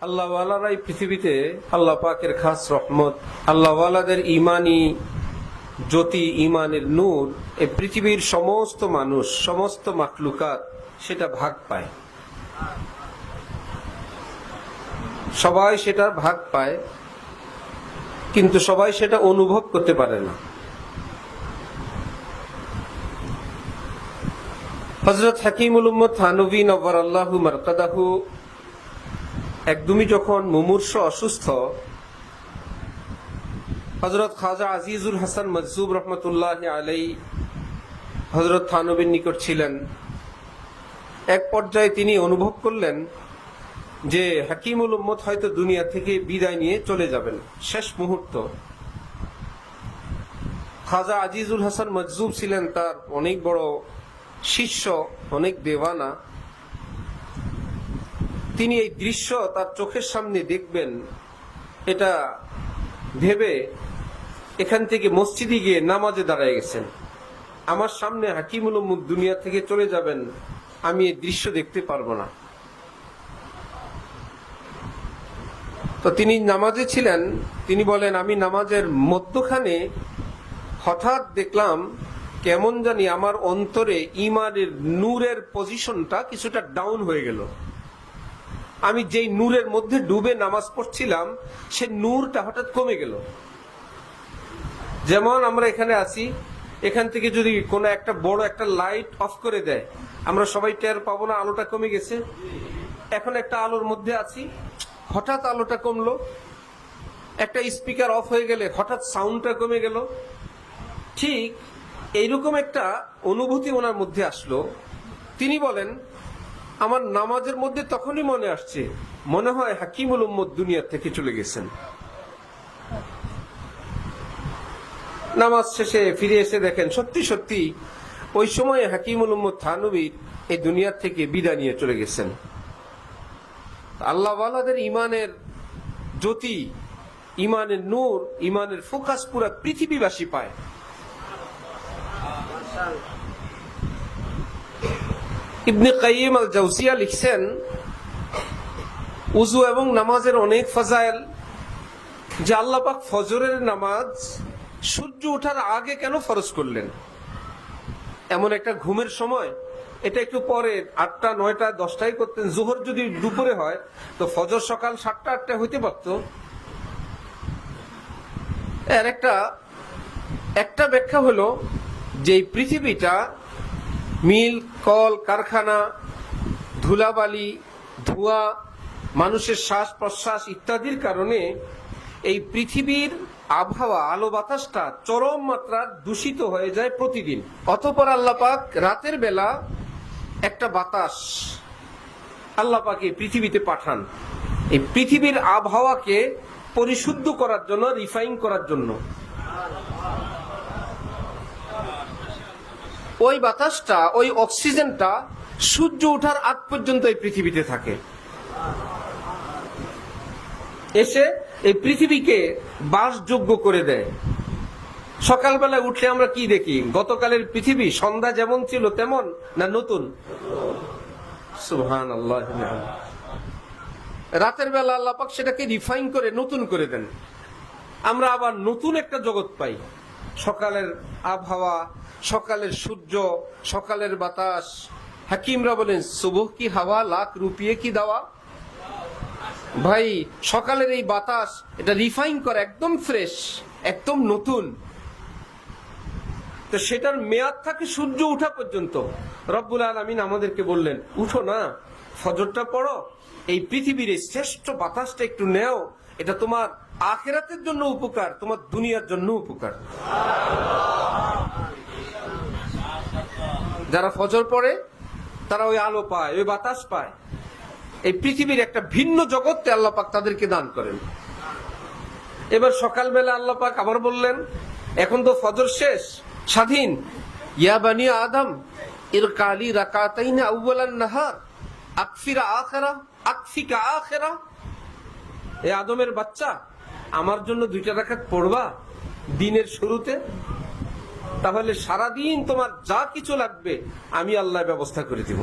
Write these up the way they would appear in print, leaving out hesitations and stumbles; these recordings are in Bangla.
আল্লাহওয়ালারাই পৃথিবীতে আল্লাহ পাকের খাস রহমত। আল্লাহওয়ালাদের ইমানি জ্যোতি, ইমানের নূর এই পৃথিবীর সমস্ত মানুষ, সমস্ত মাখলুকাত সেটা ভাগ পায়। সবাই সেটার ভাগ পায়, কিন্তু সবাই সেটা অনুভব করতে পারে না। হযরত হাকিমুল উম্মত থানভী নওয়ারাল্লাহু মারকাদাহু একদমই যখন মুমূর্ষ অসুস্থ, হযরত খাজা আজিজুল হাসান মজজুব রহমতুল্লাহি আলাইহি হযরত থানভীর নিকট ছিলেন। এক পর্যায়ে তিনি অনুভব করলেন যে হাকিমুল উম্মত হয়তো দুনিয়া থেকে বিদায় নিয়ে চলে যাবেন, শেষ মুহূর্ত। খাজা আজিজুল হাসান মজজুব ছিলেন তার অনেক বড় শিষ্য, অনেক দেওয়ানা। তিনি এই দৃশ্য তার চোখের সামনে দেখবেন, এটা ভেবে এখান থেকে মসজিদে গিয়ে নামাজে দাঁড়ায় গেছেন। আমার সামনে হাকিমুল উম্মত দুনিয়া থেকে চলে যাবেন, আমি এই দৃশ্য দেখতে পারবো না। তো তিনি নামাজে ছিলেন। তিনি বলেন, আমি নামাজের মধ্যখানে হঠাৎ দেখলাম কেমন জানি আমার অন্তরে ইমানের নূরের পজিশনটা কিছুটা ডাউন হয়ে গেল। আমি যেই নূরের মধ্যে ডুবে নামাজ পড়ছিলাম, সে নূরটা হঠাৎ কমে গেল। যেমন আমরা এখানে আছি, এখান থেকে যদি কোনো একটা বড় একটা লাইট অফ করে দেয়, আমরা সবাই টের পাবো না আলোটা কমে গেছে। এখন একটা আলোর মধ্যে আছি, হঠাৎ আলোটা কমলো। একটা স্পিকার অফ হয়ে গেলে হঠাৎ সাউন্ডটা কমে গেল। ঠিক এইরকম একটা অনুভূতি ওনার মধ্যে আসলো। তিনি বলেন, আমার নামাজের মধ্যে তখনই মনে আসছে, মনে হয় হাকিমুল উম্মত দুনিয়া থেকে চলে গেছেন। নামাজ শেষে ফিরে এসে দেখেন সত্যি সত্যি ওই সময়ে হাকিমুল উম্মত থানভী এই দুনিয়া থেকে বিদায় নিয়ে চলে গেছেন। আল্লাহওয়ালাদের ইমানের জ্যোতি, ইমানের নূর, ইমানের ফোকাস পুরা পৃথিবীবাসী পায়। ইবনে কাইয়িম আল জাওজিয়া লিখছেন, উযু এবং নামাজের অনেক ফাজাইল, যে আল্লাহ পাক ফজরের নামাজ সূর্য ওঠার আগে কেন ফরজ করলেন। এমন একটা ঘুমের সময়, এটা একটু পরে 8টা 9টা 10টায় করতেন। জোহর যদি দুপুরে হয় তো ফজর সকাল 7টা 8টায় হইতে পারত। এর একটা ব্যাখ্যা হলো যে পৃথিবীটা মিল, কল কারখানা, ধুলাবালি, ধোঁয়া, মানুষের শ্বাস প্রশ্বাস ইত্যাদির কারণে এই পৃথিবীর আবহাওয়া, আলো বাতাসটা চরম মাত্রা দূষিত হয়ে যায় প্রতিদিন। অতঃপর আল্লাহ পাক রাতের বেলা একটা বাতাস আল্লাহ পাক এই পৃথিবীতে পাঠান, এই পৃথিবীর আবহাওয়াকে পরিশুদ্ধ করার জন্য, রিফাইন করার জন্য। ওই বাতাসটা, ওই অক্সিজেনটা সূর্য ওঠার আগ পর্যন্ত এই পৃথিবীতে থাকে, এসে এই পৃথিবীকে বাসযোগ্য করে দেয়। সকালবেলা উঠলে আমরা কি দেখি? গতকালের পৃথিবী সন্ধ্যা যেমন ছিল তেমন, না নতুন? সুবহানাল্লাহ। রাতের বেলা আল্লাহ পাক সেটাকে রিফাইন করে নতুন করে দেন। আমরা আবার নতুন একটা জগৎ পাই। সকালের আবহাওয়া, সকালের সূর্য, সকালের বাতাস। হাকিমরা বলেন, সুবহ কি হাওয়া লাখ রুপিয়ে কি দাওয়া। ভাই, সকালের এই বাতাস, এটা রিফাইন করা, একদম ফ্রেশ, একদম নতুন। তো সেটার মেয়াদ থাকে সূর্য ওঠা পর্যন্ত। রব্বুল আলামিন আমাদেরকে বললেন, উঠো না, ফজরটা পড়ো, এই পৃথিবীর শ্রেষ্ঠ বাতাসটা একটু নেও, এটা তোমার আখিরাতের জন্য উপকার, তোমার দুনিয়ার জন্য উপকার। যারা ফজর পড়ে তারা ওই আলো পায়, ওই বাতাস পায়। এই পৃথিবীর একটা ভিন্ন জগৎে আল্লাহ পাক তাদেরকে দান করেন। এবার সকালবেলা আল্লাহ পাক আবার বললেন, এখন তো ফজর শেষ, স্বাধীন। ইয়া বানি আদম ইরকালি রাকাতাইন আউয়ালান নাহার আকফিরা আখিরা আকফিকা আখিরা। এ আদমের বাচ্চা, আমার জন্য 2টা রাকাত পড়বা দিনের শুরুতে, তাহলে সারাদিন তোমার যা কিছু লাগবে আমি আল্লাহ ব্যবস্থা করে দিব।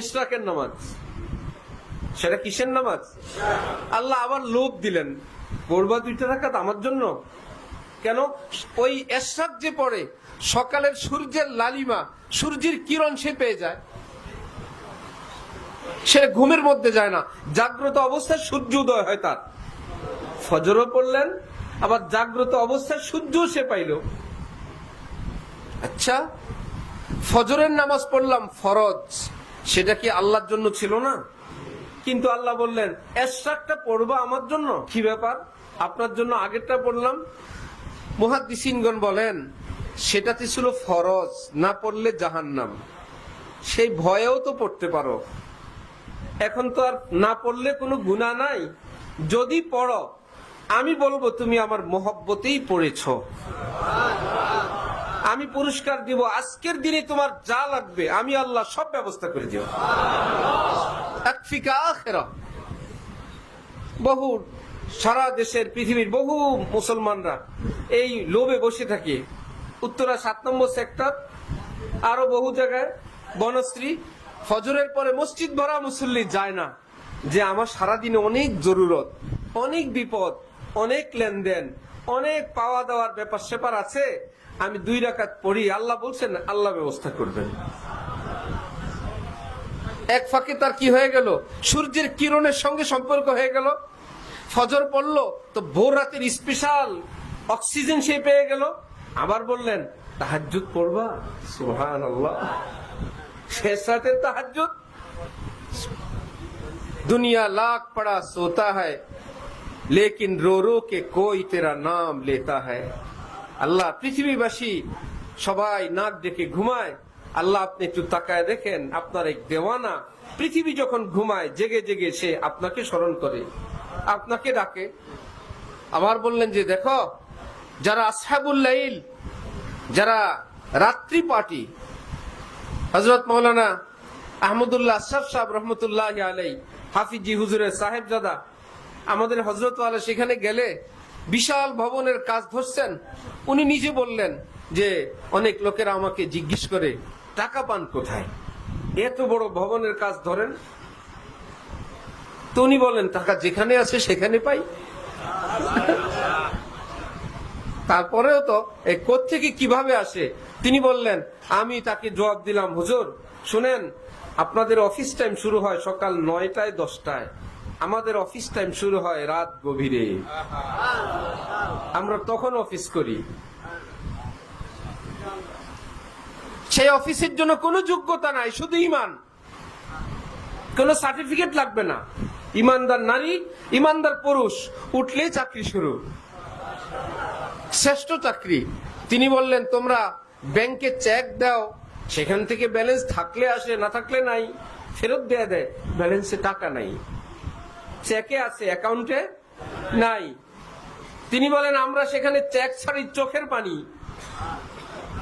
ইশরাকের নামাজ সেটা কিসের নামাজ? আল্লাহ আবার লোভ দিলেন, পড়বা 2 রাকাত আমার জন্য। কেন? ওই এশরাক যে পড়ে, সকালের সূর্যের লালিমা, সূর্যের কিরণ সে পেয়ে যায়, সে ঘুমের মধ্যে যায় না, জাগ্রত অবস্থায় সূর্য উদয় হয় তার। ফজরও পড়লেন, আবার জাগ্রত অবস্থায় সূর্য সে পাইল। আচ্ছা, ফজরের নামাজ পড়লাম ফরজ, সেটা কি আল্লাহর জন্য ছিল না? কিন্তু আল্লাহ বললেন এশরাকটা পড়বা আমার জন্য। কি ব্যাপার, আপনার জন্য আগেরটা পড়লাম? মুহাদ্দিসিনগণ বলেন সেটাতে ছিল ফরজ, না পড়লে জাহান্নাম। সেই ভয়েও তো পড়তে পারো। এখন তো আর না পড়লে কোনো গুনাহ নাই। যদি পড়ো, আমি বলবো তুমি আমার মহব্বতেই পড়েছো, আমি পুরস্কার দিব। আজকের দিনে তোমার যা লাগবে আমি আল্লাহ সব ব্যবস্থা করে দিব। বহু সারা দেশের পৃথিবীর বহু মুসলমানরা এই লোভে বসে থাকে। উত্তরা 7 নম্বর সেক্টর, আরো বহু জায়গায়, বনশ্রী, ফজরের পরে মসজিদ ভরা মুসল্লি যায় না, যে আমার সারাদিনে অনেক জরুরত, অনেক বিপদ, অনেক লেনদেন, অনেক পাওয়া দেওয়ার ব্যাপার স্যাপার আছে, আমি 2 রাকাত পড়ি। আল্লাহ বলছেন আল্লাহ ব্যবস্থা করবেন। এক ফাঁকে তার কি হয়ে গেল? সূর্যের কিরণের সঙ্গে সম্পর্ক হয়ে গেল। ফজর পড়লো তো ভোর রাতের স্পেশাল অক্সিজেন সে পেয়ে গেল। আবার বললেন তাহাজ্জুদ পড়বা, সুবহানাল্লাহ, শেষ রাতের তাহাজ্জুদ। দুনিয়া লাখ পড়া সোতা है लेकिन रो रो के कोई तेरा नाम लेता है। আল্লাহ, পৃথিবীবাসী সবাই নাক ডেকে ঘুমায়, আল্লাহ আপনি একটু তাকায় দেখেন, আপনার এক দেওয়ানা পৃথিবী যখন ঘুমায় জেগে জেগে সে আপনাকে স্মরণ করে, আপনাকে ডাকে। আবার বললেন যে দেখো, যারা আসহাবুল লাইল, যারা রাত্রি পার্টি, হযরত মাওলানা আহমদুল্লাহ আশরাফ সাহেব রহমতুল্লাহি আলাইহি, হাফিজি হুজুরের সাহেবজাদা, আমাদের হযরত ওয়ালা সেখানে গেলে বিশাল ভবনের কাজ ধরছেন। উনি নিজে বললেন যে অনেক লোকেরা আমাকে জিজ্ঞেস করে টাকা পান কোথায়, এত বড় ভবনের কাজ ধরেন? তো উনি বলেন টাকা যেখানে আছে সেখানে পাই। তারপরেও তো কোত্থেকে কিভাবে আসে? তিনি বললেন, আমি তাকে জবাব দিলাম, হুজুর শুনেন, আপনাদের অফিস টাইম শুরু হয় সকাল 9টায় 10টায়, আমাদের অফিস টাইম শুরু হয় রাত গভীরে, আমরা তখন অফিস করি। সেই অফিসের জন্য কোনো যোগ্যতা নাই, শুধু ঈমান, কোনো সার্টিফিকেট লাগবে না। ইমানদার নারী, ইমানদার পুরুষ উঠলেই চাকরি শুরু, শ্রেষ্ঠ চাকরি। তিনি বললেন তোমরা ব্যাংকে চেক দাও, সেখান থেকে ব্যালেন্স থাকলে আসে, না থাকলে নাই, ফেরত দেয়া দেয়। ব্যালেন্সে টাকা নাই, চেকে আছে, অ্যাকাউন্টে নাই। তিনি বলেন আমরা সেখানে চেক ছাড়ি চোখের পানি,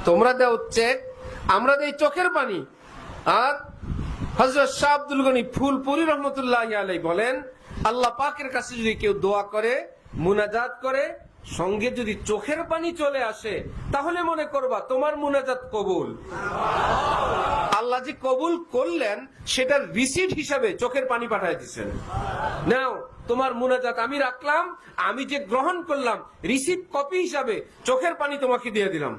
তোমরা দাও চেক, আমরা দেই চোখের পানি। আর হযরত শাহ আব্দুল গনি ফুলপুরি রহমতুল্লাহি আলাইহি বলেন, আল্লাহ পাকের কাছে যদি কেউ দোয়া করে, মুনাজাত করে, সঙ্গে যদি চোখের পানি চলে আসে, তাহলে মনে করবা তোমার মুনাজাত কবুল। আল্লাহ যে কবুল করলেন সেটার রিসিট হিসাবে চোখের পানি পাঠিয়ে দিয়েছেন। নাও তোমার মুনাজাত আমি রাখলাম, আমি যে গ্রহণ করলাম রিসিট কপি হিসাবে চোখের পানি তোমাকে দিয়ে দিলাম,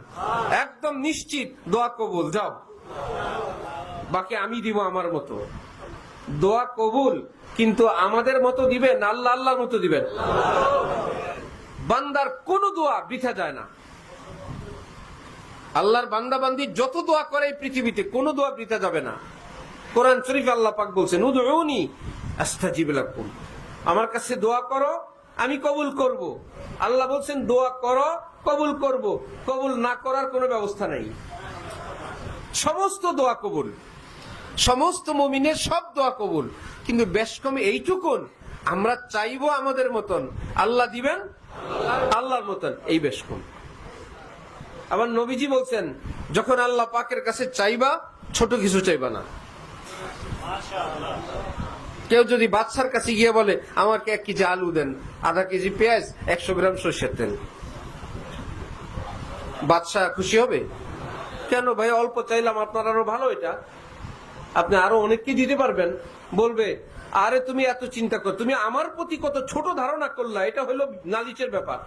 একদম নিশ্চিত দোয়া কবুল, যাও। বাকি আমি দিব আমার মতো। দোয়া কবুল, কিন্তু আমাদের মতো দিবেন, আল্লাহ আল্লাহর মতো দিবেন। বান্দার কোন দোয়া বৃথা যায় না। আল্লাহর বান্দা বান্দি যত দোয়া করে এই পৃথিবীতে, কোন দোয়া বৃথা যাবে না। কোরআন শরীফে আল্লাহ পাক বলছেন, উদউনি আস্তাজিব লাকুম, আমার কাছে দোয়া করো আমি কবুল করব। আল্লাহ বলছেন দোয়া করো কবুল করব, কবুল না করার কোনো ব্যবস্থা নাই। সমস্ত দোয়া কবুল, সমস্ত মুমিনের সব দোয়া কবুল, কিন্তু বেশ কমে এইটুকুন আমরা চাইবো আমাদের মতন, আল্লাহ দিবেন আল্লাহর মতন, এই বেশ কম। আবার নবীজি বলছেন যখন আল্লাহ পাকের কাছে চাইবা, ছোট কিছু চাইবা না। কেউ যদি বাদশার কাছে গিয়ে বলে আমাকে 1 কেজি আলু দেন, আধা কেজি পেঁয়াজ, 100 গ্রাম সরষের তেল, বাদশা খুশি হবে? কেন ভাই, অল্প চাইলাম, আপনার আরো ভালো, এটা আপনি আরো অনেককে দিতে পারবেন। বলবে আরে তুমি এত চিন্তা কর, তুমি আমার প্রতি কত ছোট ধারণা করলা, এটা হলো নালিশের ব্যাপার।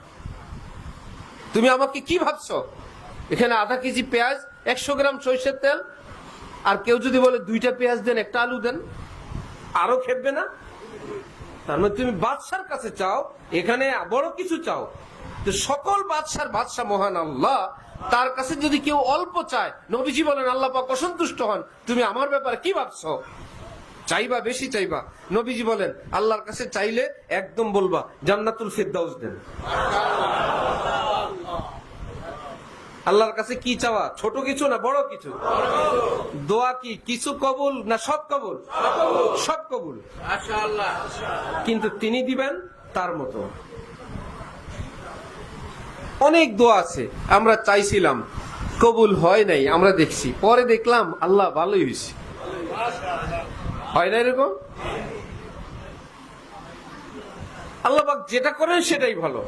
তুমি আমাকে কি ভাবছো? এখানে আধা কেজি পেঁয়াজ, 100 গ্রাম সরিষার তেল, আর কেউ যদি বলে 2টা পেঁয়াজ দেন, 1টা আলু দেন, আরো খেপবে না? তার মানে তুমি বাদশার কাছে চাও, এখানে বড় কিছু চাও। তো সকল বাদশার বাদশা মহান আল্লাহ, তার কাছে যদি কেউ অল্প চায়, নবীজি বলেন আল্লাহ পাক অসন্তুষ্ট হন। তুমি আমার ব্যাপারে কি ভাবছো? চাইবা, বেশি চাইবা। নবীজি বলেন আল্লাহর কাছে চাইলে একদম বলবা জান্নাতুল ফিরদাউস দেন। আল্লাহর কাছে কি চাওয়া? ছোট কিছু না বড় কিছু? দোয়া কি কিছু কবুল না সব কবুল? সব কবুল। কিন্তু তিনি দিবেন তার মতো। অনেক দোয়া আছে আমরা চাইছিলাম, কবুল হয় নাই, আমরা দেখছি, পরে দেখলাম আল্লাহ ভালোই হয়েছে। হয় না এরকম? আল্লাহ পাক যেটা করেন সেটাই ভালো।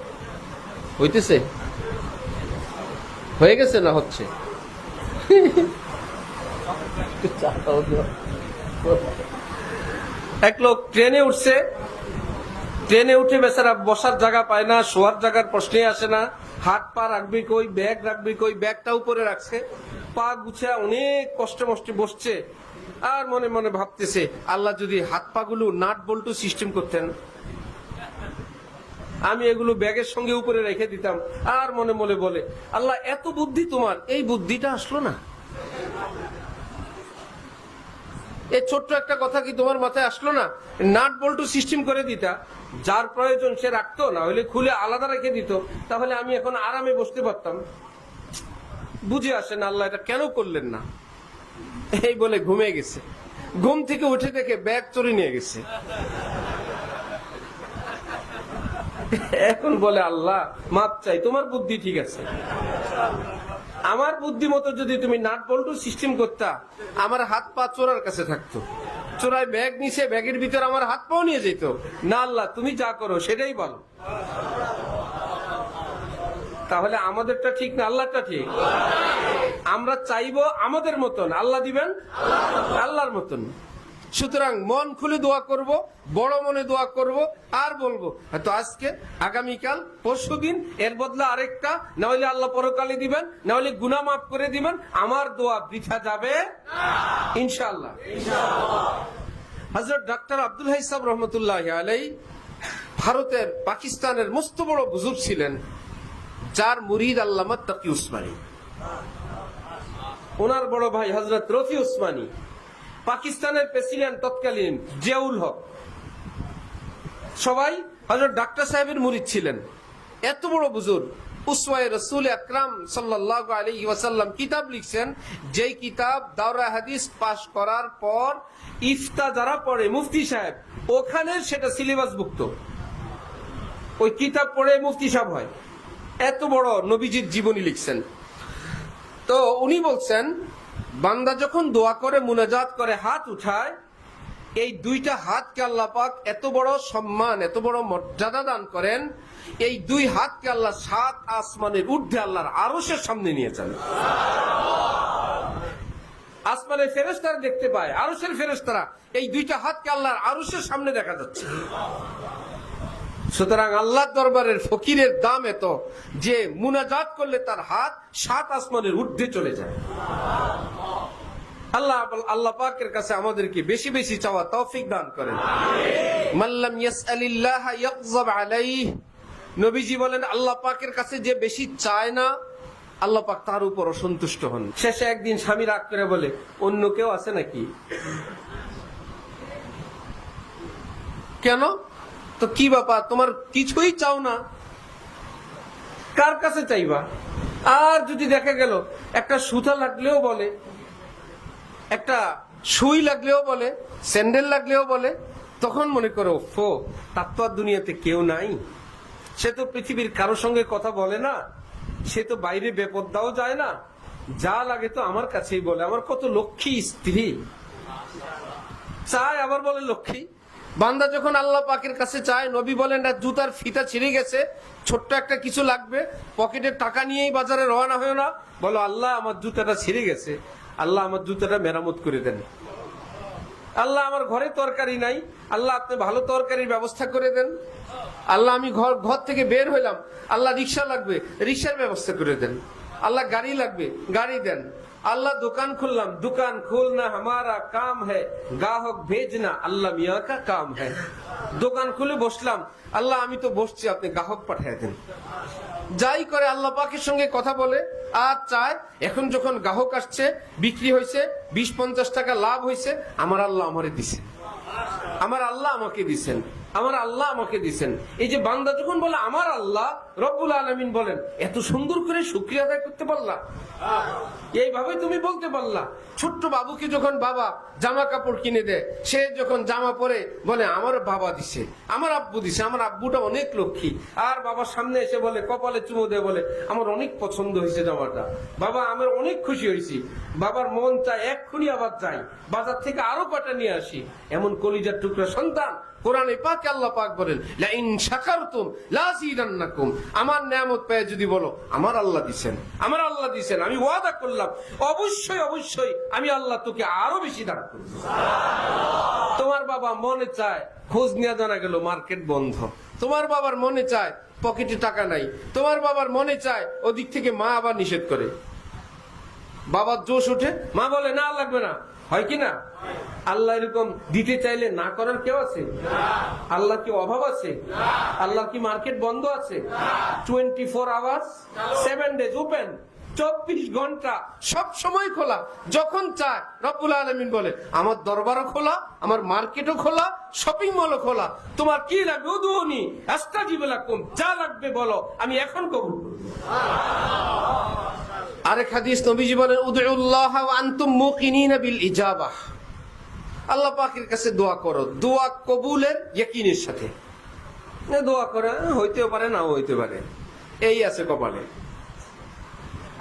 হইতেছে? হয়ে গেছে না হচ্ছে? এক লোক ট্রেনে উঠছে, ট্রেনে উঠে বেচারা বসার জায়গা পায় না, শোয়ার জায়গার প্রশ্নে আসে না, হাত পা রাখবি কই, ব্যাগ রাখবি কই, ব্যাগটা উপরে রাখছে, পা গুছা অনেক কষ্টে মষ্টে বসছে, আর মনে মনে ভাবতেছে আল্লাহ যদি হাত পা গুলো নাট বল্টু সিস্টেম করতেন, আমি এগুলো ব্যাগের সঙ্গে উপরে রেখে দিতাম। আর মনে মনে বলে আল্লাহ এত বুদ্ধি তোমার, এই বুদ্ধিটা আসলো না, এই ছোট্ট একটা কথা কি তোমার মাথায় আসলো না? নাট বল্টু সিস্টেম করে দিতা, যার প্রয়োজন সে রাখতো, না হলে খুলে আলাদা রেখে দিত, তাহলে আমি এখন আরামে বসতে পারতাম। বুঝে আসে না আল্লাহ এটা কেন করলেন না, এই বলে ঘুমিয়ে গেছে। ঘুম থেকে উঠে দেখে ব্যাগ চুরি নিয়ে গেছে। এখন বলে আল্লাহ মাপ চাই, তোমার বুদ্ধি ঠিক আছে, আমার বুদ্ধি মতো যদি তুমি নাট বল্টু সিস্টেম করতা, আমার হাত পা চোরার কাছে থাকতো, চোরাই ব্যাগ নিছে, ব্যাগের ভিতর আমার হাত পাও নিয়ে যেত না। আল্লাহ তুমি যা করো সেটাই ভালো। তাহলে আমাদেরটা ঠিক না আল্লাহটা ঠিক? আমরা চাইবো আমাদের মতন, আল্লাহ দিবেন আল্লাহর মতন। সুতরাং মন খুলে দোয়া করব, বড় মনে দোয়া করব, আর বলবো হয়তো আজকে, আগামীকাল, পরশুদিন, এর বদলে আরেকটা, না হলে আল্লাহ পরকালে দিবেন, না হলে গুনাহ মাফ করে দিবেন। আমার দোয়া বৃথা যাবে ইনশাআল্লাহ। হযরত ডক্টর আব্দুল হাই সাহেব রহমতুল্লাহি আলাইহি ভারতের, পাকিস্তানের মস্ত বড় বুজুর্গ ছিলেন, যার মুরিদ আল্লামা তাকি উসমানী। ওনার বড় ভাই হযরত রফি উসমানী, পাকিস্তানের প্রেসিডেন্ট তৎকালীন জিয়াউল হক, সবাই হযরত ডাক্তার সাহেবের মুরিদ ছিলেন। এত বড় বুজুর্গ, উসওয়ায়ে রাসূল আকরাম সাল্লাল্লাহু আলাইহি ওয়াসাল্লাম কিতাব লিখছেন, যেই কিতাব দাওরা হাদিস পাশ করার পর ইফতা যারা পড়ে মুফতি সাহেব, ওখানে সেটা সিলেবাসভুক্ত, ওই কিতাব পড়ে মুফতি সাহেব হয়। এত বড় নবীজির জীবনী লিখছেন। তো উনি বলছেন, বান্দা যখন দোয়া করে, মুনাজাত করে, হাত উঠায়, এই দুইটা হাতকে আল্লাহ পাক এত বড় সম্মান, এত বড় মর্যাদা দান করেন, এই দুই হাতকে আল্লাহ 7 আসমানের ঊর্ধ্বে আল্লাহর আরশের সামনে নিয়ে যান। আসমানের ফেরেশতারা দেখতে পায়, আরশের ফেরেশতারা, এই দুইটা হাতকে আল্লাহর আরশের সামনে দেখা যাচ্ছে। সুতরাং আল্লাহর দরবারের ফকিরের দাম এত যে মুনাজাত করলে তার হাত 7 আসমানের ঊর্ধ্বে চলে যায়। আল্লাহ পাকের কাছে আমাদেরকে বেশি বেশি চাওয়া তৌফিক দান করেন। মাল্লাম ইয়াসআলিল্লাহ ইয়াগযাব আলাইহি, নবীজি বলেন আল্লাহ পাকের কাছে যে বেশি চায় না, আল্লাহ পাক তার উপর অসন্তুষ্ট হন। শেষে একদিন স্বামী রাগ করে বলে, অন্য কেউ আছে নাকি? কেন? তো কি বাবা, তোমার কিছুই চাও না, কার কাছে চাইবা? আর যদি দেখা গেল একটা সুতা লাগলেও বলে, একটা সুই লাগলেও বলে, স্যান্ডেল লাগলেও বলে, তখন মনে করো ফো, তার তো আর দুনিয়াতে কেউ নাই, সে তো পৃথিবীর কারোর সঙ্গে কথা বলে না, সে তো বাইরে বেপরদাও যায় না, যা লাগে তো আমার কাছেই বলে। আমার কত লক্ষ্মী স্ত্রী, চায় আবার বলে লক্ষ্মী। বান্দা যখন আল্লাহ পাকের কাছে চায়, নবী বলেন না জুতার ফিতা ছিঁড়ে গেছে, ছোট্ট একটা কিছু লাগবে, পকেটের টাকা নিয়েই বাজারে রওনা হয় না, বলো আল্লাহ আমার জুতাটা ছিঁড়ে গেছে, আল্লাহ আমার জুতাটা মেরামত করে দেন। আল্লাহ আমার ঘরে তরকারি নাই, আল্লাহ আপনি ভালো তরকারির ব্যবস্থা করে দেন। আল্লাহ আমি ঘর থেকে বের হইলাম, আল্লাহ রিক্সা লাগবে, রিক্সার ব্যবস্থা করে দেন। আল্লাহ গাড়ি লাগবে, গাড়ি দেন। আল্লাহ দোকান খুললাম, दुकान खोलना हमारा काम है, গ্রাহক भेजना আল্লাহ মিয়া का काम है। দোকান খুলে বসলাম, আল্লাহ আমি তো বসছি, আপনি গ্রাহক পাঠিয়ে দেন। যাই করে আল্লাহ পাকের সঙ্গে কথা বলে আর চায়। এখন যখন গ্রাহক আসছে, বিক্রি হয়েছে, 20-50 টাকা লাভ হয়েছে, আমার আল্লাহ আমারে দিছে, আমার আল্লাহ আমাকে দিছেন, আমার আল্লাহ আমাকে দিছেন। এই যে বান্দা যখন বলে আমার আল্লাহ রব্বুল আলামিন বলেন, এত সুন্দর করে শুকরিয়া আদায় করতে পারলা, এইভাবে তুমি বলতে পারলা। ছোট্ট বাবুকে যখন বাবা জামা কাপড় কিনে দেয়, সে যখন জামা পরে বলে আমার বাবা দিছে, আমার আব্বু দিছে, আমার আব্বুটা অনেক লক্ষ্মী। আর বাবার সামনে এসে বলে, কপালে চুমু দেয়, বলে আমার অনেক পছন্দ হয়েছে জামাটা, বাবা আমার অনেক খুশি হয়েছি। বাবার মন চায় এক্ষুনি আবার যাই বাজার থেকে আরো কটা নিয়ে আসি। এমন কলিজার টুকরা সন্তান কোরআনে পাকে আল্লাহ পাক বলেন, লা ইন শাকারতুম লাযিদান্নাকুম। আমার নিয়ামত পেয়ে যদি বলো আমার আল্লাহ দিবেন, আমার আল্লাহ দিবেন, আমি ওয়াদা করলাম অবশ্যই অবশ্যই আমি আল্লাহ তোকে আরো বেশি দান করব। তোমার বাবা মনে চায়, খোঁজ নিয়ে জানা গেল মার্কেট বন্ধ। তোমার বাবার মনে চায় পকেটে টাকা নাই। তোমার বাবার মনে চায়, ওদিক থেকে মা আবার নিষেধ করে। বাবার জোশ উঠে, মা বলে না লাগবে না, হয় কি না? আল্লাহ এরকম দিতে চাইলে না করার কেউ আছে? আল্লাহ কি অভাব আছে? আল্লাহ কি মার্কেট বন্ধ আছে? 24 আওয়ার্স 7 ডেজ ওপেন, 24 ঘন্টা সব সময় খোলা। যখন চায় রব্বুল আলামিন বলে আমার দরবারও খোলা, আমার মার্কেটও খোলা, শপিং মলও খোলা। তোমার কি লাগবে উদুনি আস্তাজিব লাকুম, যা লাগবে বলো আমি এখন কবুল করব। আরেক হাদিস নবীজি বলেন, উদউল্লাহ ওয়া আনতুম মুকিনিনা বিল ইজাবাহ। আল্লাহ পাকের কাছে দোয়া করো, দোয়া কবুলের ইয়াকিনের সাথে। দোয়া করে হইতেও পারে, নাও হইতে পারে, এই আছে কপালে।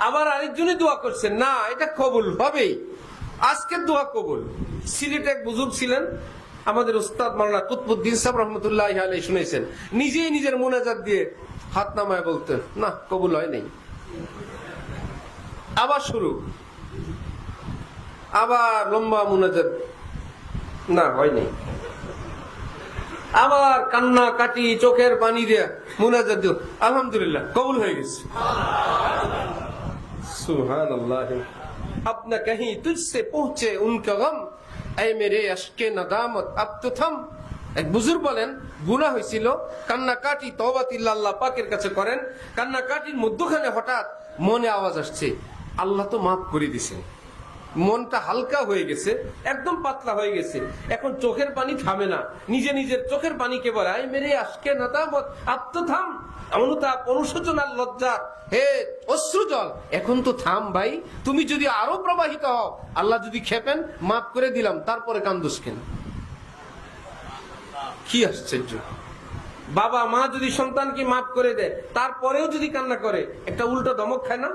আবার আরেকজনই দোয়া করছেন, না এটা কবুল হবেই, আজকের দোয়া কবুল। সিলেটে এক বুজুর্গ ছিলেন, আমাদের উস্তাদ মাওলানা কুতুবউদ্দিন সাহেব রহমাতুল্লাহি আলাইহি শুনেছেন, নিজেই নিজের মুনাজাত দিয়ে হাত নামায় বলতেন, না কবুল হয় নাই। আবার শুরু, আবার লম্বা মুনাজাত, না হয় নাই। আবার কান্না কাটি চোখের পানি দিয়ে মুনাজাত দিও, আলহামদুলিল্লাহ কবুল হয়ে গেছে। সুবহানাল্লাহ। अपना कहीं तुझसे पहुंचे उनका गम, ऐ मेरे अश्के नदामत अब तो थम। এক বুজুর্গ বলেন, গুনাহ হয়েছিল, কান্নাকাটি তওবাতিল্লাহ আল্লাহ পাকের কাছে করেন। কান্নাকাটির মধ্যখানে হঠাৎ মনে আওয়াজ আসছে, আল্লাহ তো মাফ করে দিছেন। মনটা হালকা হয়ে গেছে, একদম পাতলা হয়ে গেছে। এখন চোখের পানি থামে না, নিজে নিজের চোখের পানিকে বলে, আই মেরে আজকে নাদামত আব তো থাম। অনুতাপ, অনুশোচনার লজ্জা, হে অশ্রু জল, এখন তো থাম ভাই। তুমি যদি আরো প্রবাহিত হও, আল্লাহ যদি খেপেন, মাফ করে দিলাম, তারপরে কান্দোস কেন? কি আশ্চর্য! বাবা মা যদি সন্তানকে মাফ করে দেয়, তারপরেও যদি কান্না করে, একটা উল্টো ধমক খায় না?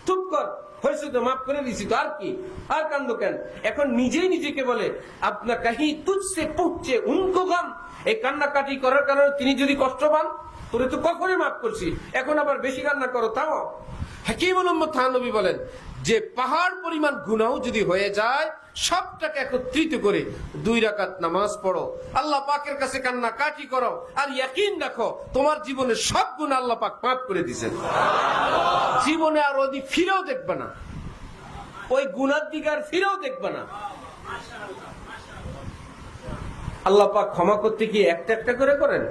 চুপ কর, হয়েছে তো, মাফ করে দিছি তো, আর কি, আর কান্দো কেন? এখন নিজেই নিজেকে বলে, আপনা কাহি তুঝসে পৌঁছে উনকো গাম। এই কান্নাকাটি করার কারণে তিনি যদি কষ্ট পান, তোরে তো কখনই মাফ করছি, এখন আবার বেশি কান্না করো তাও। হাকিমুল উম্মত থানবী বলেন, যে পাহাড় পরিমাণ গুনাহ যদি হয়ে যায়, সবটাকে একত্রিত করে 2 রাকাত নামাজ পড়ো, আল্লাহ পাকের কাছে কান্না কাটি করো, আর ইয়াকিন রাখো তোমার জীবনের সব গুনাহ আল্লাহ পাক মাফ করে দিয়েছেন। জীবনে আর ওই ফিরেও দেখবে না, ওই গুনার দিকে আর ফিরেও দেখবে না। আল্লাহ পাক ক্ষমা করতে কি একটা একটা করে করেন?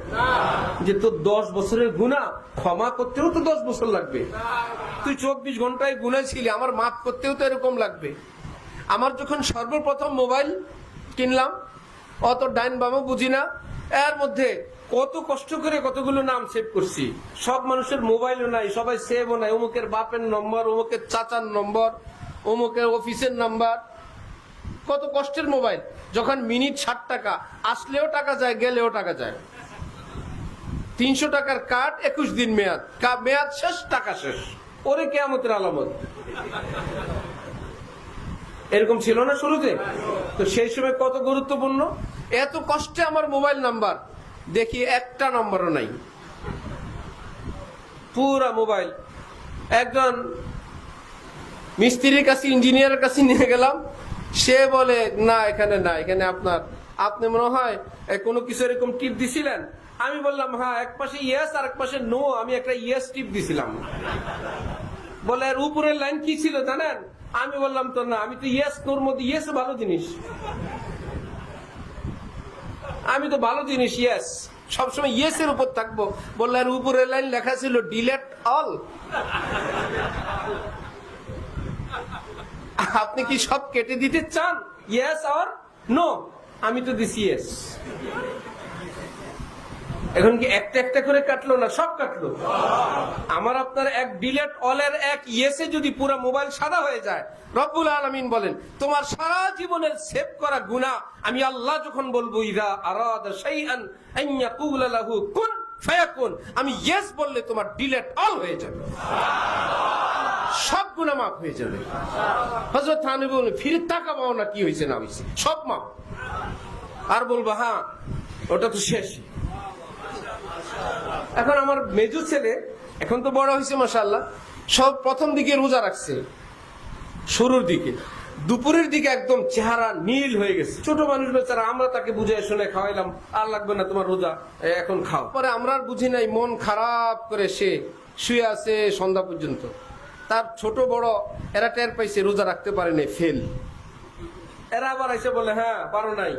যে তোর 10 বছরের গুনাহ ক্ষমা করতেও তো 10 বছর লাগবে। তুই 24 ঘন্টায় গুনাহ ছিলি, আমার মাফ করতেও তো এরকম লাগবে। আমার যখন সর্বপ্রথম মোবাইল কিনলাম, অত ডাইন বামও বুঝি না, এর মধ্যে কত কষ্ট করে কতগুলো নাম সেভ করছি। সব মানুষের মোবাইলও নাই, সবাই সেভও নাই। অমুকের বাপের নম্বর, অমুকের চাচার নম্বর, অমুকের অফিসের নাম্বার, কত কষ্টের মোবাইল। যখন মিনিট 60 টাকা, আসলেও টাকা যায়, গেলেও টাকা যায়। 300 টাকার কার্ড, 21 দিন মেয়াদ, মেয়াদ শেষ, টাকা শেষ। ওরে কিয়ামতের আলামত। এরকম ছিল না শুরুতে? তো সেই সময় কত গুরুত্বপূর্ণ। এত কষ্টে আমার মোবাইল নাম্বার, দেখি একটা নম্বরও নাই, পুরা মোবাইল। একজন মিস্ত্রির কাছে, ইঞ্জিনিয়ারের কাছে নিয়ে গেলাম, সে বলে না এখানে না, এখানে আপনি মনে হয় কোনো কিছু এরকম টিপ দিছিলেন। আমি বললাম হ্যাঁ, এক পাশে ইয়েস আর এক পাশে নো, আমি একটা ইয়েস টিপ দিছিলাম। বলে এর উপরের লাইন কি ছিল জানেন? আমি বললাম তো না, আমি তো ইয়েস নোর মধ্যে ইয়েস ভালো জিনিস, আমি তো ভালো জিনিস ইয়েস সবসময় ইয়েস এর উপর থাকবো। বললে এর উপরের লাইন লেখা ছিল ডিলেট অল। আপনি কি সব কেটে দিতে চান, ইয়েস আর নো? আমি তো দিছি ইয়েস। এখন কি একটা একটা করে কাটলো না সব কাটলো? আমার আপনার এক ডিলেট অল এর এক ইয়েসে যদি পুরো মোবাইল সাদা হয়ে যায়, রব্বুল আলামিন বলেন তোমার সারা জীবনের সেভ করা গুনাহ আমি আল্লাহ যখন বলবো ইযা আরাদা শাইআন আন ইয়াকুলা লাহু কুন ফায়াকুন, আমি ইয়েস বললে তোমার ডিলেট অল হয়ে যাবে, সব গুনাহ মাফ হয়ে যাবে। হযরত থানবী বলেন ফিরে তাকাবো না কি হয়েছে না হয়েছে, সব মাফ। আর বলবো হ্যাঁ ওটা তো শেষ। এখন আমার মেজু ছেলে এখন তো বড় হয়েছে মাশাআল্লাহ, সব প্রথম দিকে রোজা রাখছে, শুরুর দিকে দুপুরের দিকে একদম চেহারা নীল হয়ে গেছে। ছোট মানুষ বেচারা, আমরা তাকে বুঝে শুনে খাওয়াইলাম, আর লাগবে না তোমার রোজা, এখন খাও। পরে আমরা আর বুঝি নাই, মন খারাপ করে সে শুয়ে আছে সন্ধ্যা পর্যন্ত। তার ছোট বড় এরা টের পাইছে রোজা রাখতে পারে নাই, ফেল। এরা আবার এসে বলে হ্যাঁ পারো নাই,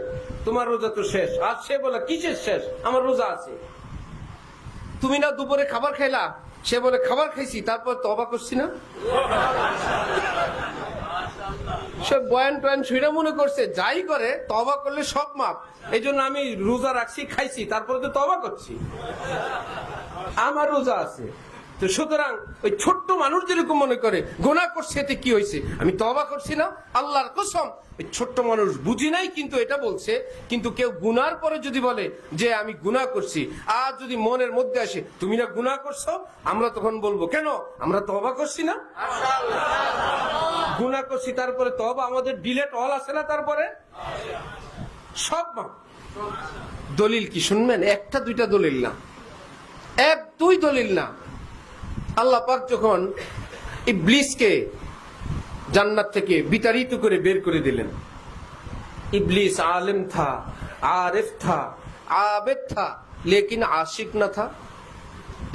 তোমার রোজা তো শেষ। আর সে বলে কিসের শেষ, আমার রোজা আছে। তুমি না দুপুরে খাবার খাইলা? সে বলে খাবার খাইছি, তারপর তওবা করছি না। সে বয়ান টয়ান শুনে মনে করছে যাই করে তওবা করলে সব মাপ, এই জন্য আমি রোজা রাখছি, খাইছি, তারপরে তো তওবা করছি, আমার রোজা আছে। তো সুতরাং ওই ছোট্ট মানুষ যেরকম মনে করে গুনাহ করছে এতে কি হয়েছে, আমি তওবা করছি না, আল্লাহর কসম ওই ছোট্ট মানুষ বুঝি নাই কিন্তু এটা বলছে। কিন্তু কেউ গুনার পরে যদি বলে যে আমি গুনাহ করছি, আর যদি মনের মধ্যে আসে তুমি না গুনাহ করছো, আমরা তখন বলবো কেন, আমরা তওবা করছি না, গুনাহ করছি, তারপরে তওবা, আমাদের ডিলেট অল আছে না, তারপরে সব মা। দলিল কি শুনবেন? একটা দুইটা দলিল না, এক দুই দলিল না। আল্লাহ পাক যখন ইবলিসকে জান্নাত থেকে বিতাড়িত করে বের করে দিলেন, ইবলিস আলেম থা, আরিফ থা, আবেদ থা, লেকিন আশিক না থা।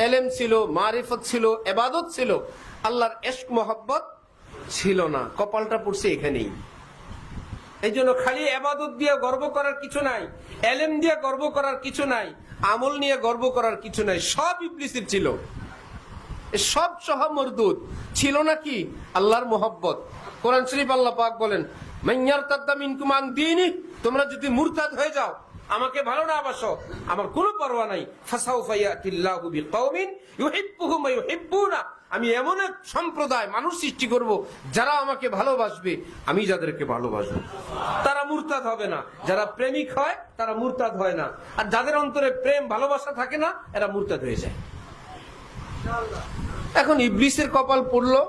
এলেম ছিল, মারিফত ছিল, ইবাদত ছিল, আল্লাহর ইশক মোহাব্বত ছিল না। কপালটা পড়ছে এখানেই। এই জন্য খালি ইবাদত দিয়ে গর্ব করার কিছু নাই, এলেম দিয়ে গর্ব করার কিছু নাই, আমল নিয়ে গর্ব করার কিছু নাই, সব ইবলিসের ছিল। সব সহ মরদুদ ছিল নাকি আল্লাহর মোহাব্বত। কোরআন শরীফ আল্লাহ পাক বলেন মাইয়ারতাদ্দা মিনকুম আন দীনি, তোমরা যদি মুরতাদ হয়ে যাও, আমাকে ভালো না বাসো, আমার কোনো পরোয়া নাই, ফাসাউফা ইয়াতিল্লাহু বিকাউমিন ইউহিব্বুহুম ওয়া ইউহিব্বুনা, আমি এমন এক সম্প্রদায় মানুষ সৃষ্টি করব যারা আমাকে ভালোবাসবে, আমি যাদেরকে ভালোবাসবো। তারা মুরতাদ হবে না। যারা প্রেমিক হয় তারা মুরতাদ হয় না, আর যাদের অন্তরে প্রেম ভালোবাসা থাকে না এরা মুরতাদ হয়ে যায়। এখন ইবলিসের কপাল পড়লো,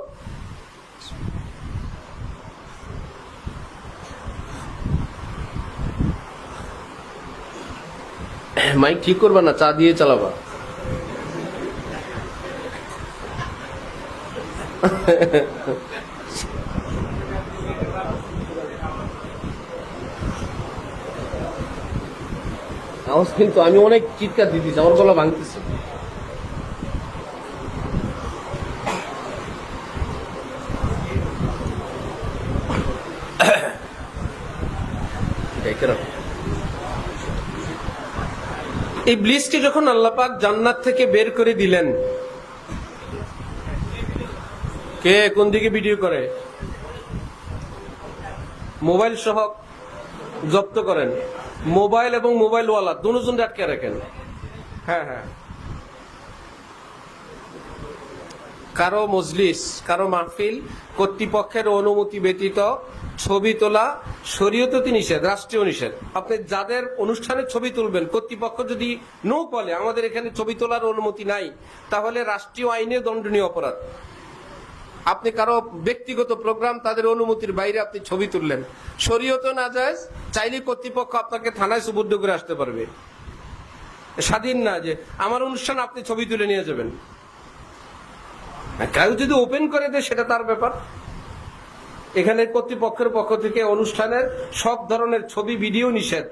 মাইক ঠিক করবা না, চা দিয়ে চালাবা। আওয়াজ কিন্তু আমি অনেক চিৎকার দিতেছি, আমার গলা ভাঙতেছে। ইবলিসকে যখন আল্লাহ পাক জান্নাত থেকে বের করে দিলেন, কে কোন দিকে ভিডিও করে, মোবাইল সহ জব্দ করেন, মোবাইল এবং মোবাইলওয়ালা দুজনকে আটকে রাখেন। হ্যাঁ হ্যাঁ, কারো মজলিস, কারো মাহফিল কর্তৃপক্ষের অনুমতি ব্যতীত ছবি তোলা শরীয়তে নিষেধ, রাষ্ট্রীয় নিষেধ। আপনি যাদের অনুষ্ঠানে ছবি তুলবেন, কর্তৃপক্ষ যদি নো বলে আমাদের এখানে ছবি তোলার অনুমতি নাই, তাহলে রাষ্ট্রীয় আইনে দণ্ডনীয় অপরাধ। আপনি কারো ব্যক্তিগত প্রোগ্রাম তাদের অনুমতির বাইরে আপনি ছবি তুললেন, শরীয়তে না যায়, চাইলে কর্তৃপক্ষ আপনাকে থানায় সুবদ্ধ করে আসতে পারবে। স্বাধীন না যে আমার অনুষ্ঠান আপনি ছবি তুলে নিয়ে যাবেন। কেউ যদি ওপেন করে দেয় সেটা তার ব্যাপার। এখানে কর্তৃপক্ষের পক্ষ থেকে অনুষ্ঠানের সব ধরনের ছবি ভিডিও নিষেধ,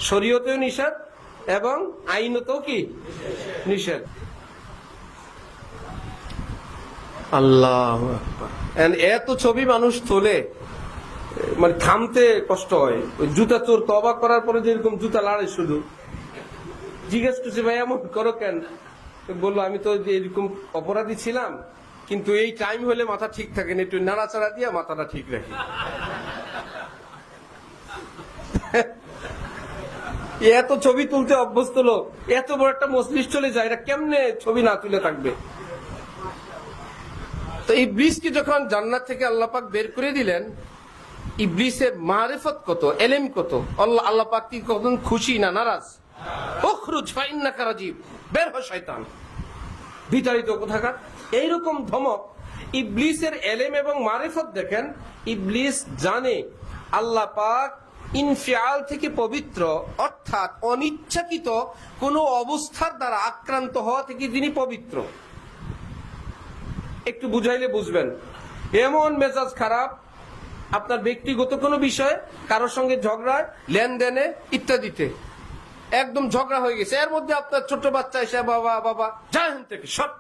শরীয়তেও নিষেধ এবং আইনতেও কি নিষেধ। আল্লাহু আকবার। এত ছবি মানুষ তোলে, মানে থামতে কষ্ট হয়। ওই জুতা চোর তওবা করার পরে যেরকম জুতা লাড়ে, শুধু জিজ্ঞেস করছে ভাই এমন করো কেন? বললো আমি তো এরকম অপরাধী ছিলাম, কিন্তু এই টাইম হলে মাথা ঠিক থাকে না, একটু নাড়াচাড়া দিয়ে মাথাটা ঠিক রাখি। এত ছবি তুলতে অভ্যস্ত লোক, এত বড় একটা মজলিস চলে যায়, এটা কেমনে ছবি না তুলে থাকবে? তো ইবলিসকে যখন জান্নাত থেকে আল্লাহ পাক বের করে দিলেন, ইবলিসের মারিফত কত, এলেম কত, আল্লাহ পাক কি কখন খুশি না নারাজ? উখরুজ ফাইন্নাকা রাজিব, বের হ শয়তান, বিতাড়িত কোথাকার। এইরকম ধমক। ইবলিসের এলেম এবং মারিফত দেখেন, ইবলিস জানে আল্লাহ পাক ইনফিয়াল থেকে পবিত্র, অর্থাৎ অনিচ্ছাকৃত কোন অবস্থার দ্বারা আক্রান্ত হওয়া থেকে তিনি পবিত্র। একটু বুঝাইলে বুঝবেন। এমন মেজাজ খারাপ, আপনার ব্যক্তিগত কোনো বিষয়, কারোর সঙ্গে ঝগড়ায়, লেনদেনে ইত্যাদিতে একদম ঝগড়া হয়ে গেছে, এর মধ্যে আপনার ছোট বাচ্চা এসে বাবা বাবা যা এখান থেকে সব,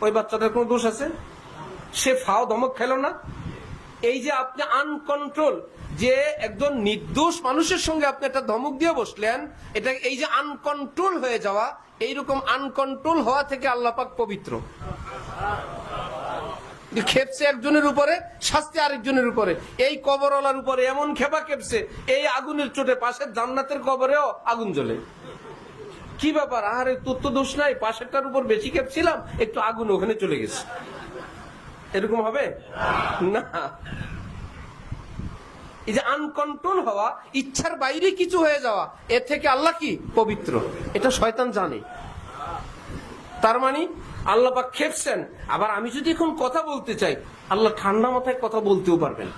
ওই বাচ্চাটার কোনো দোষ আছে? সে ফাও ধমক খেল না? এই যে আপনি আনকন্ট্রোল, যে একজন নির্দোষ মানুষের সঙ্গে আপনি একটা ধমক দিয়ে বসলেন, এটা এই যে আনকন্ট্রোল হয়ে যাওয়া, এইরকম আনকন্ট্রোল হওয়া থেকে আল্লাহ পাক পবিত্র। খেপছে একজনের উপরে, শাস্তি আরেকজনের উপরে। এই কবরওয়ালার উপরে এমন খেপা খেপছে, এই আগুনের চোটে পাশের জান্নাতের কবরেও আগুন জ্বলে। কি ব্যাপার? আরে তোর তো দোষ নাই, পাশেরটার উপর বেশি খেপছিলাম, একটু আগুন ওখানে চলে গেছে। এরকম হবে না। এই যে আনকন্ট্রোল হওয়া, ইচ্ছার বাইরে কিছু হয়ে যাওয়া, এর থেকে আল্লাহ কি পবিত্র, এটা শয়তান জানে। তার মানে আল্লাহ পাক খেপছেন। আবার আমি যদি এখন কথা বলতে চাই, আল্লাহ ঠান্ডা মাথায় কথা বলতেও পারবেন।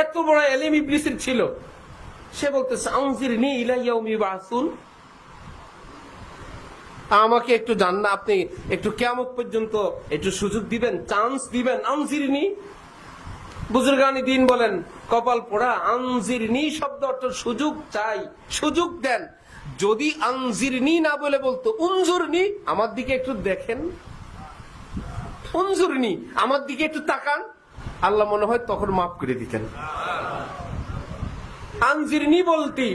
এত বড় এলেম ইবলিসের ছিল, সে বলতেছে আনজিরনি ইলা ইয়াউমি ইউবাসুন, আমাকে একটু জান্নাত, আপনি একটু কিয়ামত পর্যন্ত একটু সুযোগ দিবেন, চান্স দিবেন। আনজিরনি, বুজুর্গানি দিন বলেন, কপাল পোড়া। আনজিরনি শব্দ অর্থ সুযোগ চাই, সুযোগ দেন। যদি আনজিরনি না বলে বলতো উনজুরনি, আমার দিকে একটু দেখেন, উনজুরনি আমার দিকে একটু তাকান, আল্লাহ মনে হয় তখন মাফ করে দিতেন। আনজিরনি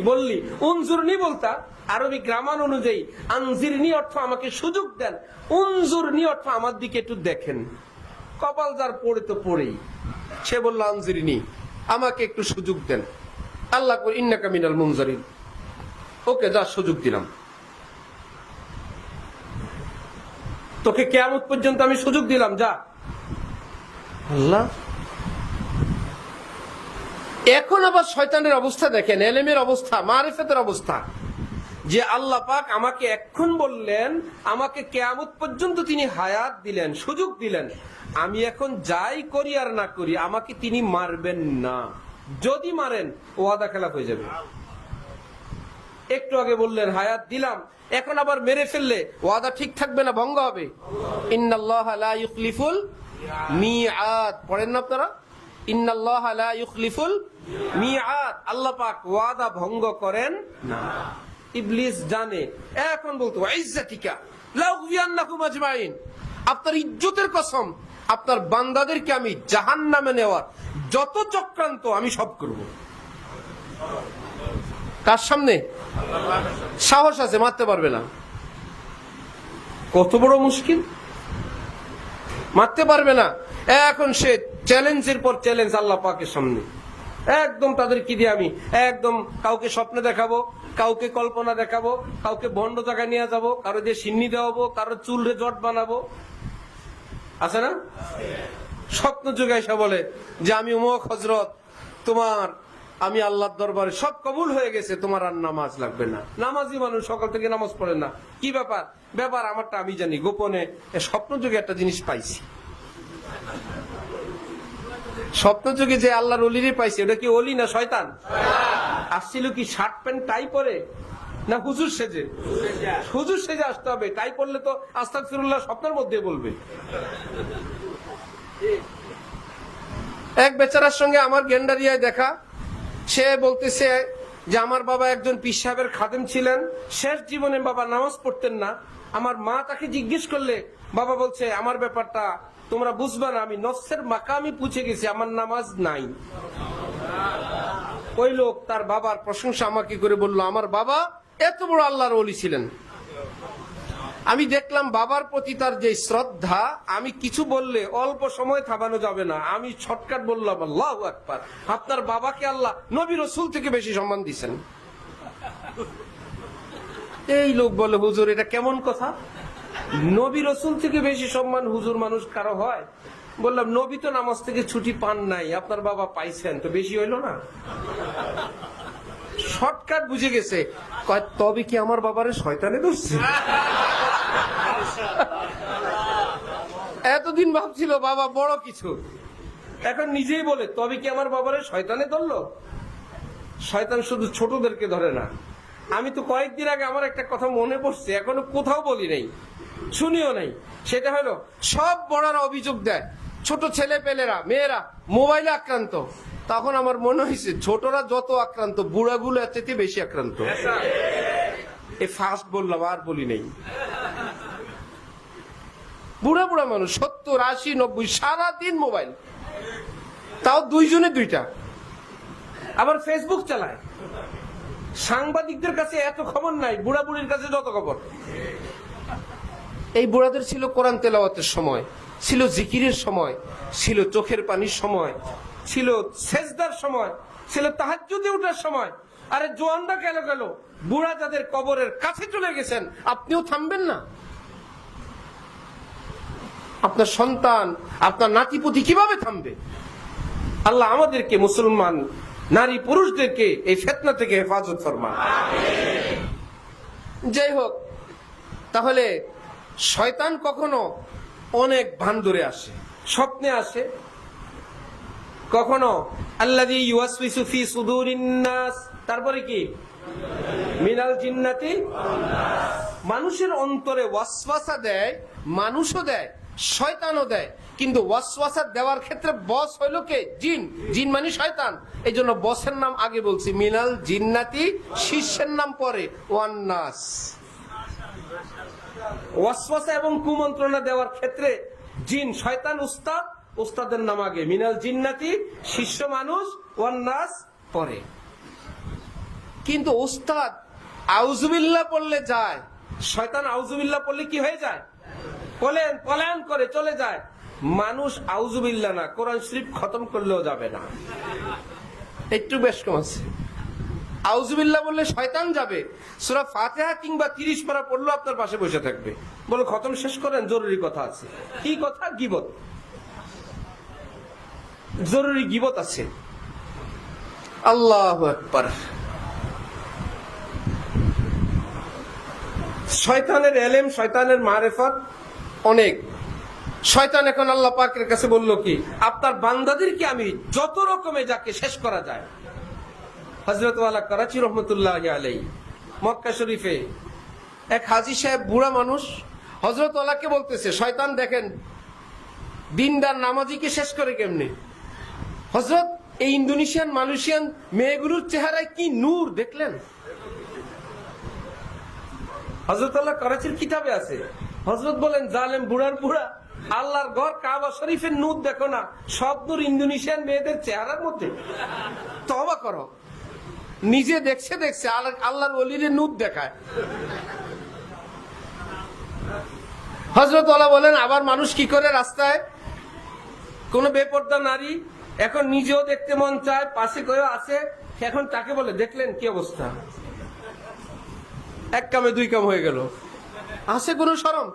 বললি উনজুরনি বলতা, আরবি গ্রামার অনুযায়ী আনজিরনি অর্থ আমাকে সুযোগ দেন, উনজুরনি অর্থ আমার দিকে একটু দেখেন। কপাল যার পড়ে তো পড়েই, সে বলল আনজিরনি, আমাকে একটু সুযোগ দেন। আল্লাহ কই ইন্নাকা মিনাল মুনজারিন, ওকে যা সুযোগ দিলাম, তোকে কিয়ামত পর্যন্ত আমি সুযোগ দিলাম, যা। আল্লাহ এখন আবার শয়তানের অবস্থা দেখেন, এলেমের অবস্থা, মারিফতের অবস্থা, যে আল্লাহ পাক আমাকে এখন বললেন, আমাকে কিয়ামত পর্যন্ত তিনি হায়াত দিলেন, সুযোগ দিলেন, আমি এখন যাই করি আর না করি আমাকে তিনি মারবেন না। যদি মারেন ওয়াদা খেলাফ হয়ে যাবে। একটু আগে বললেন হায়াত দিলাম, এখন আবার মেরে ফেললে ওয়াদা ঠিক থাকবে না, ভঙ্গ হবে। ইন্নাল্লাহা লা ইউখলিফুল মিআদ, পড়েন না আপনারা? ইন্নাল্লাহা লা ইউখলিফুল মিআদ, আল্লাহ পাক ওয়াদা ভঙ্গ করেন না। ইবলিস জানে, এখন বলতো ইজ্জাতিকা লা উগফিয়ান্নাকুম আজমাইন, আপনার ইজ্জতের কসম, আপনার বান্দাদেরকে আমি জাহান্নামে নেওয়ার যত চক্রান্ত আমি সব করব। কার সামনে? সাহস আছে, মারতে পারবে না। কত বড় মুশকিল, মারতে পারবে না। এখন সে চ্যালেঞ্জের পর চ্যালেঞ্জ আল্লাহ পাকের সামনে, একদম তাদের কি দিয়ে আমি একদম কাউকে স্বপ্নে দেখাবো, কাউকে কল্পনা দেখাবো, কাউকে ভণ্ড জায়গায় নিয়ে যাবো, কারো দিয়ে সিন্নি দেওয়াবো, কারো চুল রে জট বানাবো, আছে না? স্বপ্ন যুগে এসে বলে যে আমি উমুক হযরত, তোমার আমি আল্লাহর দরবারে সব কবুল হয়ে গেছে, তোমার আর নামাজ লাগবে না। নামাজি মানুষ সকাল থেকে নামাজ পড়ে না, কি ব্যাপার? ব্যাপার আমারটা আমি জানি, গোপনে স্বপ্ন যুগে একটা জিনিস পাইছি। স্বপ্ন যুগে যে আল্লাহর ওলিরই পাইছে, ওটা কি ওলি না শয়তান? আসছিল কি শার্ট প্যান্ট টাই পরে, না হুজুর সেজে? হুজুর সেজে আসতে হবে, টাই পরলে তো আস্তাগফিরুল্লাহ স্বপ্নের মধ্যে বলবে। এক বেচারার সঙ্গে আমার গেন্ডারিয়ায় দেখা। সে বলতেছে যে আমার বাবা একজন পীর সাহেবের খাদেম ছিলেন, শেষ জীবনে বাবা নামাজ পড়তেন না। আমার মা তাকে জিজ্ঞেস করলে বাবা বলছে আমার ব্যাপারটা তোমরা বুঝবা না, আমি নফসের মাকামি পুছে গেছি, আমার নামাজ নাই। ওই লোক তার বাবার প্রশংসা আমাকে করে বলল আমার বাবা এত বড় আল্লাহর ওলি ছিলেন। আমি দেখলাম বাবার প্রতি তার যে শ্রদ্ধা, আমি কিছু বললে অল্প সময় থামানো যাবে না, আমি শর্টকাট বললাম আল্লাহু আকবার, আপনার বাবাকে আল্লাহ নবী রাসূল থেকে বেশি সম্মান দিয়েছেন। এই লোক বলে হুজুর এটা কেমন কথা, নবী রাসূল থেকে বেশি সম্মান হুজুর মানুষ কারো হয়? বললাম নবী তো নামাজ থেকে ছুটি পান নাই, আপনার বাবা পাইছেন, তো বেশি হইল না? শর্টকাট বুঝে গেছে। কয় তবে কি আমার বাবারে শয়তানে ধরছে? এতদিন ভাবছিল বাবা বড় কিছু, এখন নিজেই বলে তবে কি আমার বাবারে শয়তানে ধরলো? শয়তান শুধু ছোটদেরকে ধরে না। আমি তো কয়েকদিন আগে আমার একটা কথা মনে পড়ছে, এখনো কোথাও বলি নাই, শুনিও নাই। সেটা হলো সব বড়রা অভিযোগ দেয় ছোট ছেলে পেলেরা মেয়েরা মোবাইলে আক্রান্ত। তখন আমার মনে হয়েছে ছোটরা যত আক্রান্ত বুড়াগুলো এর চাইতে বেশি আক্রান্ত। এ ফার্স্ট বললাম আর বলি নেই। বুড়া বুড়া মানুষ 70, 80, 90 সারাদিন মোবাইল, তাও দুইজনে দুইটা। আবার ফেসবুক চালায়। সাংবাদিকদের কাছে এত খবর নাই, বুড়া বুড়ির কাছে যত খবর। এই বুড়াদের ছিল কোরআন তেলাওয়াতের সময়, ছিল জিকিরের সময়, ছিল চোখের পানির সময়, ছিল সেজদার সময়, ছিল তাহাজ্জুদে ওঠার সময়। আরে জোয়ানরা গেল গেল, বুড়া যাদের কবরের কাছে চলে গেছেন, আপনিও থামবেন না? আপনার সন্তান আপনার নাতিপুতি কিভাবে থামবে? আল্লাহ আমাদেরকে মুসলমান নারী পুরুষদেরকে এই ফিতনা থেকে হেফাজত ফরমান। যাই হোক, তাহলে শয়তান কখনো অনেক ভান ধরে আসে, স্বপ্নে আসে, কখনো আল্লাযী ইউওয়াসওয়িসু ফি সুদুরিন নাস, তারপরে কি মিনাল জিন্নাতি, মানুষের অন্তরে ওয়াসওয়াসা দেয়, মানুষও দেয়, শয়তানও দেয়। কিন্তু ওয়াসওয়াসা দেওয়ার ক্ষেত্রে বস হইল কে? জিন। জিন মানে শয়তান। এই জন্য বসের নাম আগে বলছি, মিনাল জিন্নাতি, শিষ্যের নাম পরে, ওয়ান নাস। ওয়াসওয়াসা এবং কুমন্ত্রণা দেওয়ার ক্ষেত্রে জিন শয়তান উস্তাদ, উস্তাদের নাম আগে, মিনাল জিন্নাতি, শিষ্য মানুষ, ওয়ান নাস পরে। কিন্তু উস্তাদ আউযুবিল্লাহ পড়লে যায়, শয়তান আউযুবিল্লাহ পড়লে কি হয়ে যায়? পলায়ন করে চলে যায়। মানুষ আউযুবিল্লাহ না, কোরআন শরীফ খতম করলেও যাবে না, একটু বেশ কম আছে। আউযুবিল্লাহ বললে শয়তান যাবে। সূরা ফাতিহা কিংবা 30 পারা পড়লেও আপনার পাশে বসে থাকবে, বলে খতম শেষ করেন, জরুরি কথা আছে। কি কথা? গীবত, জরুরি গীবত আছে। আল্লাহু আকবার। শয়তানের ইলম, শয়তানের মারিফত অনেক। শয়তান এখন আল্লাহ পাকের কাছে বলল কি, আপনার বান্দাদেরকে আমি যত রকমে যাকে শেষ করা যায়। হযরত ওয়ালা করাচি রহমতুল্লাহি আলাইহি, মক্কা শরীফে এক হাজী সাহেব, বুড়া মানুষ, হযরত ওয়ালাকে বলতেছে শয়তান দেখেন দিনদার নামাজিকে শেষ করে কেমনে। হযরত এই ইন্দোনেশিয়ান মালয়েশিয়ান মেয়েগুলোর চেহারায় কি নূর দেখলেন? হযরত আল্লাহ করাচির কিতাবে আছে। হযরত বলেন জালেম বুড়ার বুড়া, আল্লাহর ঘর কাবা শরীফের নূর দেখো না, সব নূর ইন্দোনেশিয়ান মেয়েদের চেহারার মধ্যে। তওবা করো, নিজে দেখছে আল্লাহর ওলির নূর দেখায়। হযরত ওয়ালা বলেন আবার মানুষ কি করে রাস্তায় কোন বেপরদা নারী এখন নিজেও দেখতে মন চায়, পাশে কেউ আছে, এখন তাকে বলে দেখলেন কি অবস্থা, এক কামে দুই কাম হয়ে গেল। আছে কোন শরম?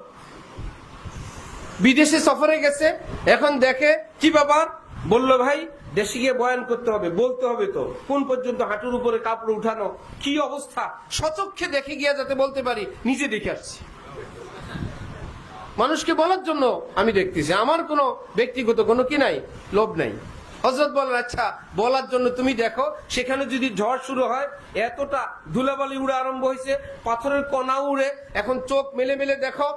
বিদেশে সফরে গেছে, এখন দেখে কি ব্যাপার, বলল ভাই দেশে গিয়ে বয়ান করতে হবে, বলতে হবে তো কোন পর্যন্ত হাঁটুর উপরে কাপড় উঠানো, কি অবস্থা, সচক্ষে দেখে গিয়ে যাতে বলতে পারি নিজে দেখে আসছি। মানুষকে বলার জন্য আমি দেখতেছি, আমার কোনো ব্যক্তিগত কোনো কি নাই, লোভ নাই। হযরত বলেন আচ্ছা বলার জন্য তুমি দেখো, সেখানে যদি ঝড় শুরু হয়, এতটা ধুলাবালি উড়ে আরম্ভ হয়েছে, পাথরের কণা উড়ে, এখন চোখ মেলে মেলে দেখো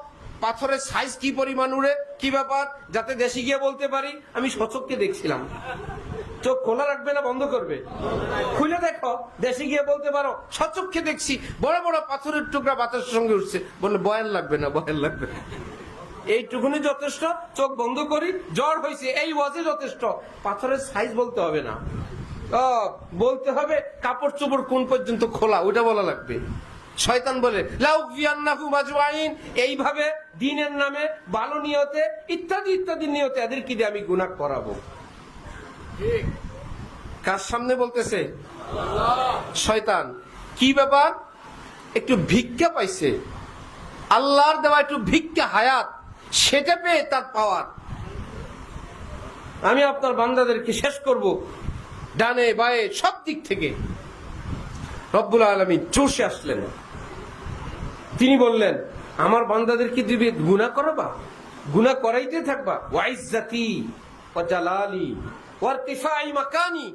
পাথরের সাইজ কি পরিমাণ উড়ে, কি ব্যাপার, যাতে দেশে গিয়ে বলতে পারি আমি সচক্ষে দেখছিলাম। চোখ খোলা রাখবে না বন্ধ করবে? খুলে দেখো, দেশে গিয়ে বলতে পারো সচক্ষে দেখছি বড় বড় পাথরের টুকরা বাতাসের সঙ্গে উঠছে। বললে বয়ান লাগবে না, বয়ান লাগবে না, এইটুকুনি যথেষ্ট। চোখ বন্ধ করি, জ্বর হয়েছে, এই ওয়াজে যথেষ্ট। পাথরের সাইজ বলতে হবে না, বলতে হবে কাপড় চোপড় কোন পর্যন্ত খোলা, ওটা বলা লাগবে। শয়তান বলে লাউফিয়ান্নাহুম আজমাইন, এইভাবে দ্বীনের নামে ভালো নিয়তে ইত্যাদি ইত্যাদি নিয়তে এদেরকে দিয়ে আমি গুনাহ করাবো। কার সামনে বলতেছে? শয়তান। কি ব্যাপার? একটু ভিক্ষা পাইছে, আল্লাহর দেওয়া একটু ভিক্ষা হায়াত, সেটা পেয়ে তার পাওয়ার। আমি আপনার বান্দাদেরকে শেষ করব ডানে বায়ে সব দিক থেকে। রব্বুল আলামিন চষে আসলেন, তিনি বললেন আমার বান্দাদেরকে দিবে গুনাহ করবা, গুনাহ করাইতে থাকবা। ওয়াইজ্জাতি ওয়া জালালি ওয়া ইরতিফাই মাকানি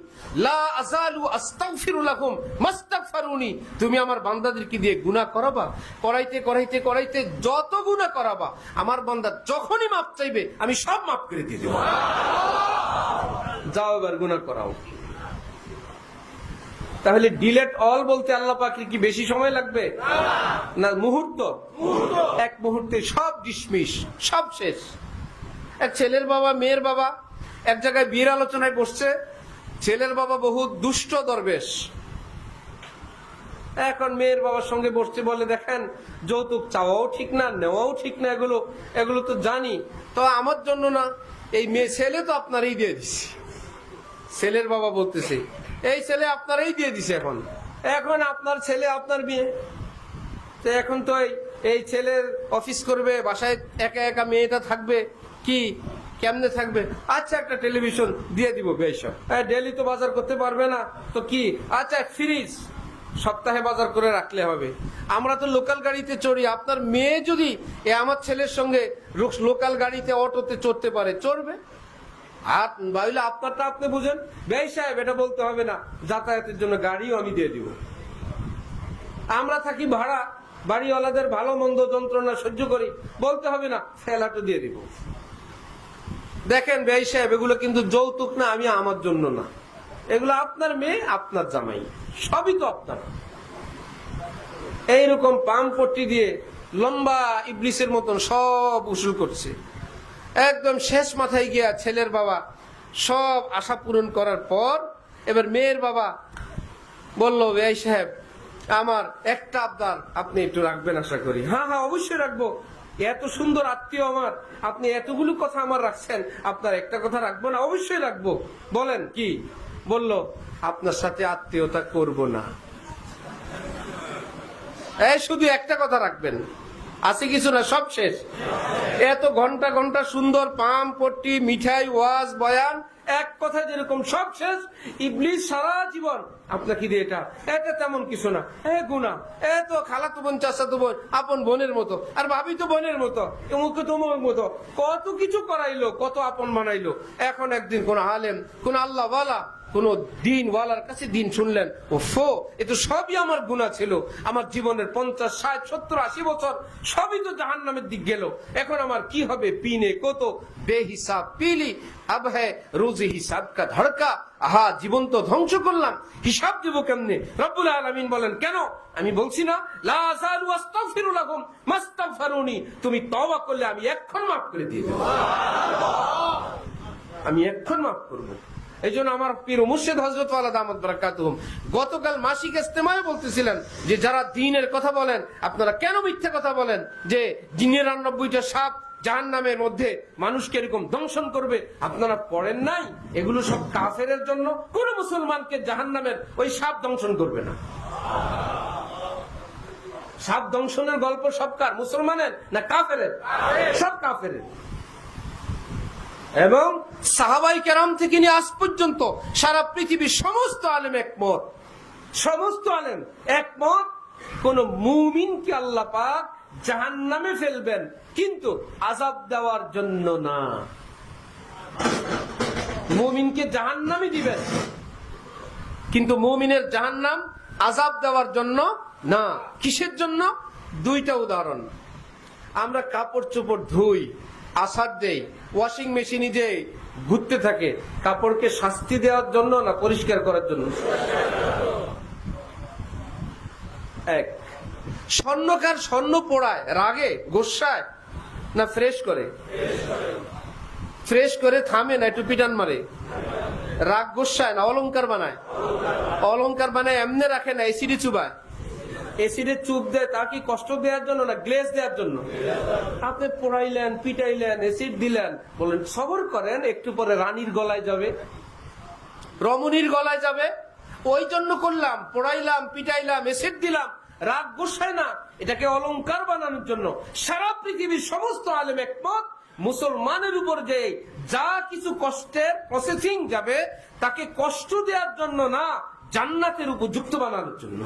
লা আযালু আস্তাগফিরু লাহুম মাস্তাগফিরুনি। তুমি আমার বান্দাদেরকে দিয়ে গুনাহ করাবা, করাইতে করাইতে করাইতে যত গুনাহ করাবা, আমার বান্দা যখনই মাপ চাইবে আমি সব মাফ করে দিয়ে দেব। যাও এবার গুনাহ করাও। তাহলে ডিলেট অল বলতে আল্লাহ পাকের কি বেশি সময় লাগবে? না, মুহূর্ত, এক মুহূর্তে সব ডিসমিস, সব শেষ। এক ছেলের বাবা মেয়ের বাবা এক জায়গায় বিয়ের আলোচনায় বসছে। ছেলের বাবা বহু দুষ্ট দরবেশ, এখন মেয়ের বাবার সঙ্গে বসছে, বলে দেখেন যৌতুক চাওয়াও ঠিক না, নেওয়াও ঠিক না, এগুলো তো জানি, তো আমার জন্য না, এই মেয়ে ছেলে তো আপনারই দিয়ে দিছি। ছেলের বাবা বলতেছে এই ছেলে আপনারই দিয়ে দিছে, এখন এখন আপনার ছেলে আপনার বিয়ে, তো এখন তো এই ছেলের অফিস করবে, বাসায় একা একা মেয়েটা থাকবে, কি কেমনে থাকবে? আচ্ছা একটা টেলিভিশন দিয়ে দিব, বেশ, ডেলি তো বাজার করতে পারবে না, তো কি, আচ্ছা ফ্রিজ সপ্তাহে বাজার করে রাখলে হবে। আমরা তো লোকাল গাড়িতে চড়ি, আপনার মেয়ে যদি আমার ছেলের সঙ্গে লোকাল গাড়িতে অটোতে চড়তে পারে, চড়বে। আর ভাইলে আপনারটা আপনি বুঝেন, বেশ সাহেব এটা বলতে হবে না, যাতায়াতের জন্য গাড়িও আমি দিয়ে দিব। আমরা থাকি ভাড়া, বাড়িওয়ালাদের ভালো মন্দ যন্ত্রণা সহ্য করি, বলতে হবে না, ফেলাটা দিয়ে দিব। দেখেন বেশ সাহেব, এগুলো কিন্তু যৌতুক না, আমি আমার জন্য না, এগুলো আপনার মেয়ে আপনার জামাই, সবই তো আপনার। এইরকম পাম পট্টি দিয়ে লম্বা ইবলিসের মতন সব উসুল করছে। একদম শেষ মাথায় গিয়া ছেলের বাবা সব আশা পূরণ করার পর এবার মেয়ের বাবা বলল, এই সাহেব আমার একটা আবদার আপনি একটু রাখবেন আশা করি। হ্যাঁ হ্যাঁ অবশ্যই রাখবো, এত সুন্দর আত্মীয় আমার, আপনি এতগুলো কথা আমার রাখছেন, আপনার একটা কথা রাখবো না? অবশ্যই রাখবো। বলেন কি? বলল আপনার সাথে আত্মীয়তা করব না, এই শুধু একটা কথা রাখবেন, আছে কিছু না, সব শেষ। এত ঘন্টা ঘন্টা সুন্দর পাম পট্টি মিঠাই ওয়াজ বয়ান, এক কথা যেরকম সব শেষ। ইবলিস সারা জীবন আপনাকে দিয়ে এটা তেমন কিছু না, গুনাহ, এত খালাতো বোন চাচাতো বোন আপন বোনের মতো, আর ভাবি তো বোনের মতো, এমুকে তোমার মতো, কত কিছু করাইলো, কত আপন বানাইলো। এখন একদিন কোন আলেম, কোন আল্লাহ ওয়ালা, কোন দিন ওয়ালার কাছে দিন শুনলেন, ওফো এ তো সবই আমার গুনাহ ছিল, আমার জীবনের 50, 60, 70, 80 বছর সবই তো জাহান্নামের দিক গেল, এখন আমার কি হবে? পিনে কত বেহিসাব পিলি, আব হ্যায় রোজে হিসাব কা ধড়কা, আহা জীবন তো ধ্বংস করলাম, হিসাব দেব কেমনে? রব্বুল আলামিন বলেন, কেন? আমি বলছি না লা আযালু আস্তাগফিরু লাহুম মাস্তাগফিরুনি, তুমি তওবা করলে আমি এক্ষণ মাফ করে দিয়ে দেব, আমি এক্ষণ মাফ করব। এই জন্য আমার পীর মুর্শিদ হযরত ওয়ালা দামাত বারাকাতুহুম গতকাল মাসিক ইজতেমায় বলতেছিলেন যে যারা দ্বীনের কথা বলেন আপনারা কেন মিথ্যা কথা বলেন, যে 99টা সাপ জাহান্নামের মধ্যে মানুষকে এরকম দংশন করবে, আপনারা পড়েন নাই? এগুলো সব কাফেরের জন্য, কোন মুসলমানকে জাহান্নামের ওই সাপ দংশন করবে না। সাপ দংশনের গল্প সব কার? মুসলমানের না কাফেরের? সব কাফেরের। এবং সাহাবাই কেরাম থেকে নিয়ে আজ পর্যন্ত সারা পৃথিবীর সমস্ত আলেম একমত, সমস্ত আলেম একমত, কোন মুমিনকে আল্লাহ পাক জাহান্নামে ফেলবেন কিন্তু আযাব দেওয়ার জন্য না। মুমিনকে জাহান্নামে দিবেন কিন্তু মুমিনের জাহান্নাম আযাব দেওয়ার জন্য না। কিসের জন্য? দুইটা উদাহরণ। আমরা কাপড় চোপড় ধুই, আসার দেই, ওয়াশিং মেশিনে যে ঘুরতে থাকে, কাপড়কে শাস্তি দেওয়ার জন্য না পরিষ্কার করার জন্য? এক, স্বর্ণকার স্বর্ণ পোড়ায় রাগে গোসায় না ফ্রেশ করে? ফ্রেশ করে থামে না একটু পিটান মারে? রাগ গোসায় না অলংকার বানায়? অলংকার বানায় এমনি রাখে না এসিডে চুবায়? এসিডে চুপ দেয় তা কি কষ্ট দেওয়ার জন্য না গ্লেজ দেওয়ার জন্য? আপনি পোড়াইলেন, পিটাইলেন, এসিড দিলেন, বলেন সবর করেন, একটু পরে রানীর গলায় যাবে, রমণীর গলায় যাবে, ওই জন্য করলাম, পোড়াইলাম, পিটাইলাম, এসিড দিলাম, রাগ গোসায় না, এটাকে অলংকার বানানোর জন্য। সারা পৃথিবীর সমস্ত আলেম একমত, মুসলমানের উপর যে যা কিছু কষ্টের প্রসেসিং যাবে তাকে কষ্ট দেওয়ার জন্য না, জান্নাতের উপযুক্ত বানানোর জন্য।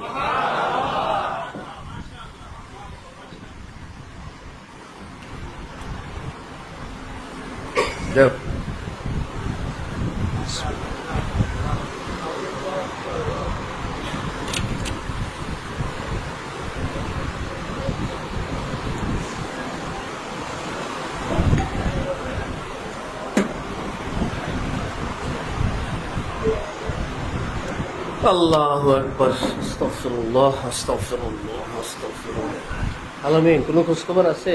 আল্লাহু আকবার, আস্তাগফিরুল্লাহ, আস্তাগফিরুল্লাহ, আস্তাগফিরুল্লাহ। আলামিন, কোনো খোঁজ খবর আছে?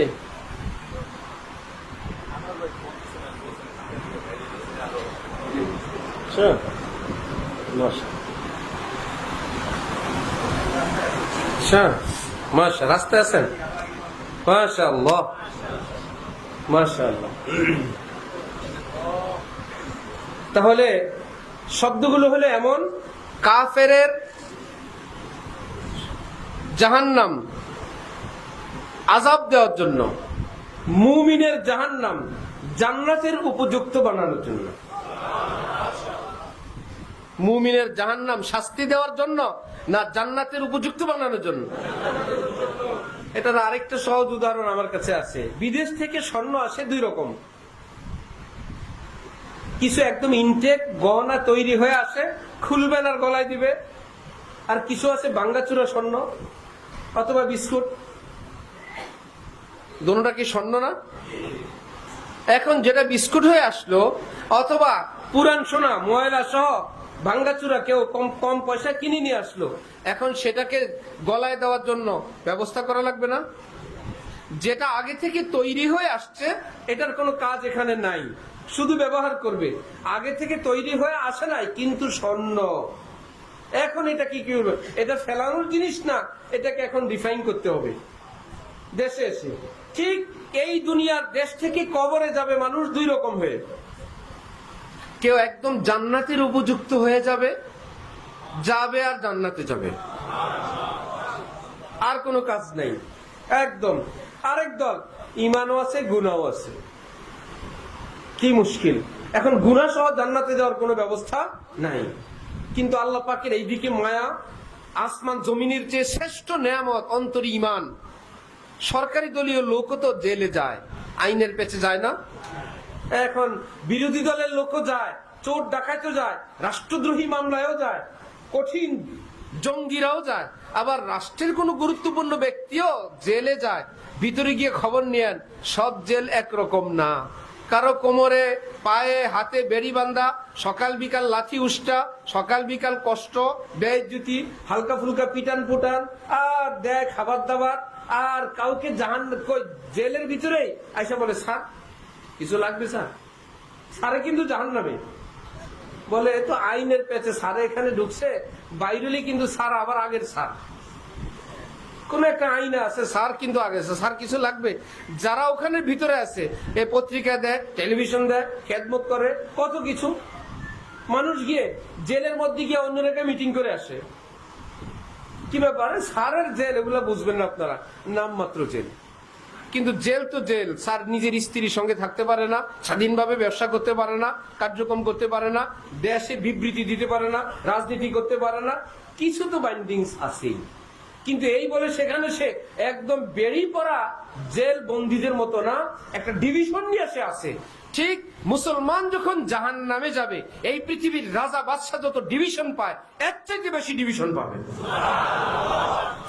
মাশা, রাস্তায় আছেন? মাশাআল্লাহ, মাশাআল্লাহ। তাহলে শব্দগুলো হলো এমন, কাফেরের জাহান্নাম আযাব দেওয়ার জন্য, মুমিনের জাহান্নাম জান্নাতের উপযুক্ত বানানোর জন্য। মুমিনের জাহান্নাম শাস্তি দেওয়ার জন্য না জান্নাতের উপযুক্ত বানানোর জন্য? এটার আরেকটা সহজ উদাহরণ আমার কাছে আছে। বিদেশ থেকে স্বর্ণ আসে দুই রকম, কিছু একদম ইনটেক গহনা তৈরি হয়ে আসে, খুলবেন আর গলায় দিবে, আর কিছু আছে ভাঙ্গাচুরা স্বর্ণ অথবা বিস্কুট। দোনোটা কি স্বর্ণ না? এখন যেটা বিস্কুট হয়ে আসলো অথবা পুরান সোনা ময়লা সহ ভাঙ্গাচুরা কেউ কম কম পয়সা কিনে নিয়ে আসলো, এখন সেটাকে গলায় দেওয়ার জন্য ব্যবস্থা করা লাগবে না? যেটা আগে থেকে তৈরি হয়ে আসছে এটার কোনো কাজ এখানে নাই, শুধু ব্যবহার করবে। আগে থেকে তৈরি হয়ে আসে নাই কিন্তু স্বর্ণ, এখন এটা কি করবে? এটা ফেলানোর জিনিস না, এটাকে এখন ডিফাইন করতে হবে দেশে এসে। ঠিক এই দুনিয়ার দেশ থেকে কবরে যাবে মানুষ দুই রকম হয়ে, কেউ একদম জান্নাতের উপযুক্ত হয়ে যাবে, যাবে আর জান্নাতে যাবে, আর কোনো কাজ নেই একদম। আরেক দল ইমানও আছে গুনাহও আছে। কি মুশকিল, এখন গুনাহ সহ জান্নাতে যাওয়ার কোনো ব্যবস্থা নাই। কিন্তু আল্লাহ পাকের এইদিকে মায়া, আসমান জমিনের চেয়ে শ্রেষ্ঠ নেয়ামত অন্তর ঈমান। সরকারি দলীয় লোকও তো জেলে যায়, আইনের পেছে যায় না? এখন বিরোধী দলের লোকও যায়, চোর ডাকাতও যায়, রাষ্ট্রদ্রোহী মামলায়ও যায়, কঠিন জঙ্গিরাও যায়, আবার রাষ্ট্রের কোন গুরুত্বপূর্ণ ব্যক্তিও জেলে যায়। ভিতরে গিয়ে খবর নিয়েন, সব জেল একরকম না। কারো কোমরে পায়ে হাতে বেড়ি বান্ধা, সকাল বিকাল লাঠি উষ্টা, সকাল বিকাল কষ্ট, বেইজ্জতি, হালকা ফুলকা পিটান ফুটান, আর দেয় খাবার দাবার। আর কাউকে জেলের ভিতরে আইসা বলে, স্যার কিছু লাগবে স্যার? স্যারে কিন্তু জাহান্নামে। বলে তো আইনের পেছে স্যারে এখানে ঢুকছে, বাইরেলি কিন্তু স্যার আবার আগের স্যার। কোন একটা আইনে আছে, স্যার কিন্তু আগে আছে, স্যার কিছু লাগবে? যারা ওখানে ভিতরে আছে এ পত্রিকা দেয়, টেলিভিশন দেয়, খেদমত করে, কত কিছু। মানুষ গিয়ে জেলের মধ্যে গিয়ে অন্য জায়গায় মিটিং করে আসে। কি ব্যাপারে? স্যারের জেল, এগুলা বুঝবেন না আপনারা, নাম মাত্র জেল। কিন্তু জেল তো জেল। স্যার নিজের স্ত্রীর সঙ্গে থাকতে পারে না, স্বাধীনভাবে ব্যবসা করতে পারে না, কার্যক্রম করতে পারে না, দেশে বিবৃতি দিতে পারে না, রাজনীতি করতে পারে না, কিছু তো বাইন্ডিংস আছেই। কিন্তু এই বলে সেখানে সে একদম বেরিয়ে পড়া জেল বন্দীদের মতো না, একটা ডিভিশন নিয়ে সে আছে। ঠিক মুসলমান যখন জাহান্নামে যাবে, এই পৃথিবীর রাজা বাদশা যত ডিভিশন পায় এর চাইতে বেশি ডিভিশন পাবে।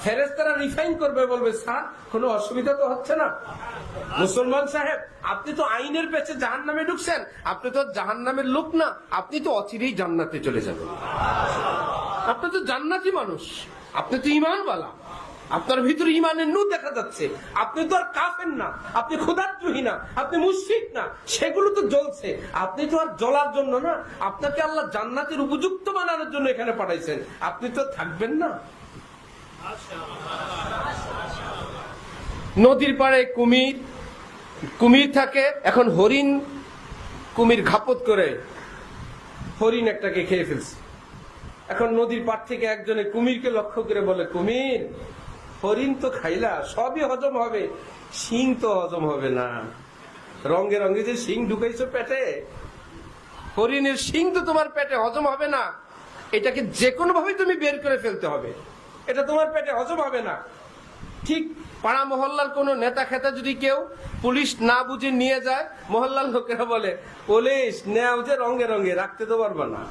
ফেরেশতারা রিফাইন করবে, বলবে স্যার কোনো অসুবিধা তো হচ্ছে না? মুসলমান সাহেব, আপনি তো আইনের পেছে জাহান্নামে ঢুকছেন, আপনি তো জাহান্নামের লোক না, আপনি তো অচিরেই জান্নাতে চলে যাবেন। আপনি তো জান্নাতি মানুষ, আপনি তো ঈমানওয়ালা, আপনার ভিতরে ঈমানের নূর দেখা যাচ্ছে। আপনি তো আর কাফের না, আপনি ক্ষুধার্তহী না, আপনি মুশরিক না, সেগুলো তো জ্বলছে। আপনি তো আর জ্বলার জন্য না, আপনাকে আল্লাহ জান্নাতের উপযুক্ত বানানোর জন্য এখানে পাঠাইছেন। আপনি তো থাকবেন না। নদীর পাড়ে কুমির থাকে, এখন হরিণ কুমির ঘাপত করে হরিণ একটাকে খেয়ে ফেলছে। এখন নদীর পাড় থেকে একজনে কুমিরকে লক্ষ্য করে বলে, কুমির, হরিণ তো খাইলা, সবই হজম হবে, শিং তো হজম হবে না। রঙে রঙে যে শিং ঢুকাইছো পেটে, হরিণের শিং তো তোমার পেটে হজম হবে না। এটাকে যে কোনো ভাবে তুমি বের করে ফেলতে হবে, এটা তোমার পেটে হজম হবে না। ঠিক পাড়া মহল্লার কোন নেতা খেতা যদি কেউ পুলিশ না বুঝে নিয়ে যায়, মহল্লার লোকেরা বলে, পুলিশ নেও যে রঙে রঙে, রাখতে তো পারবা না।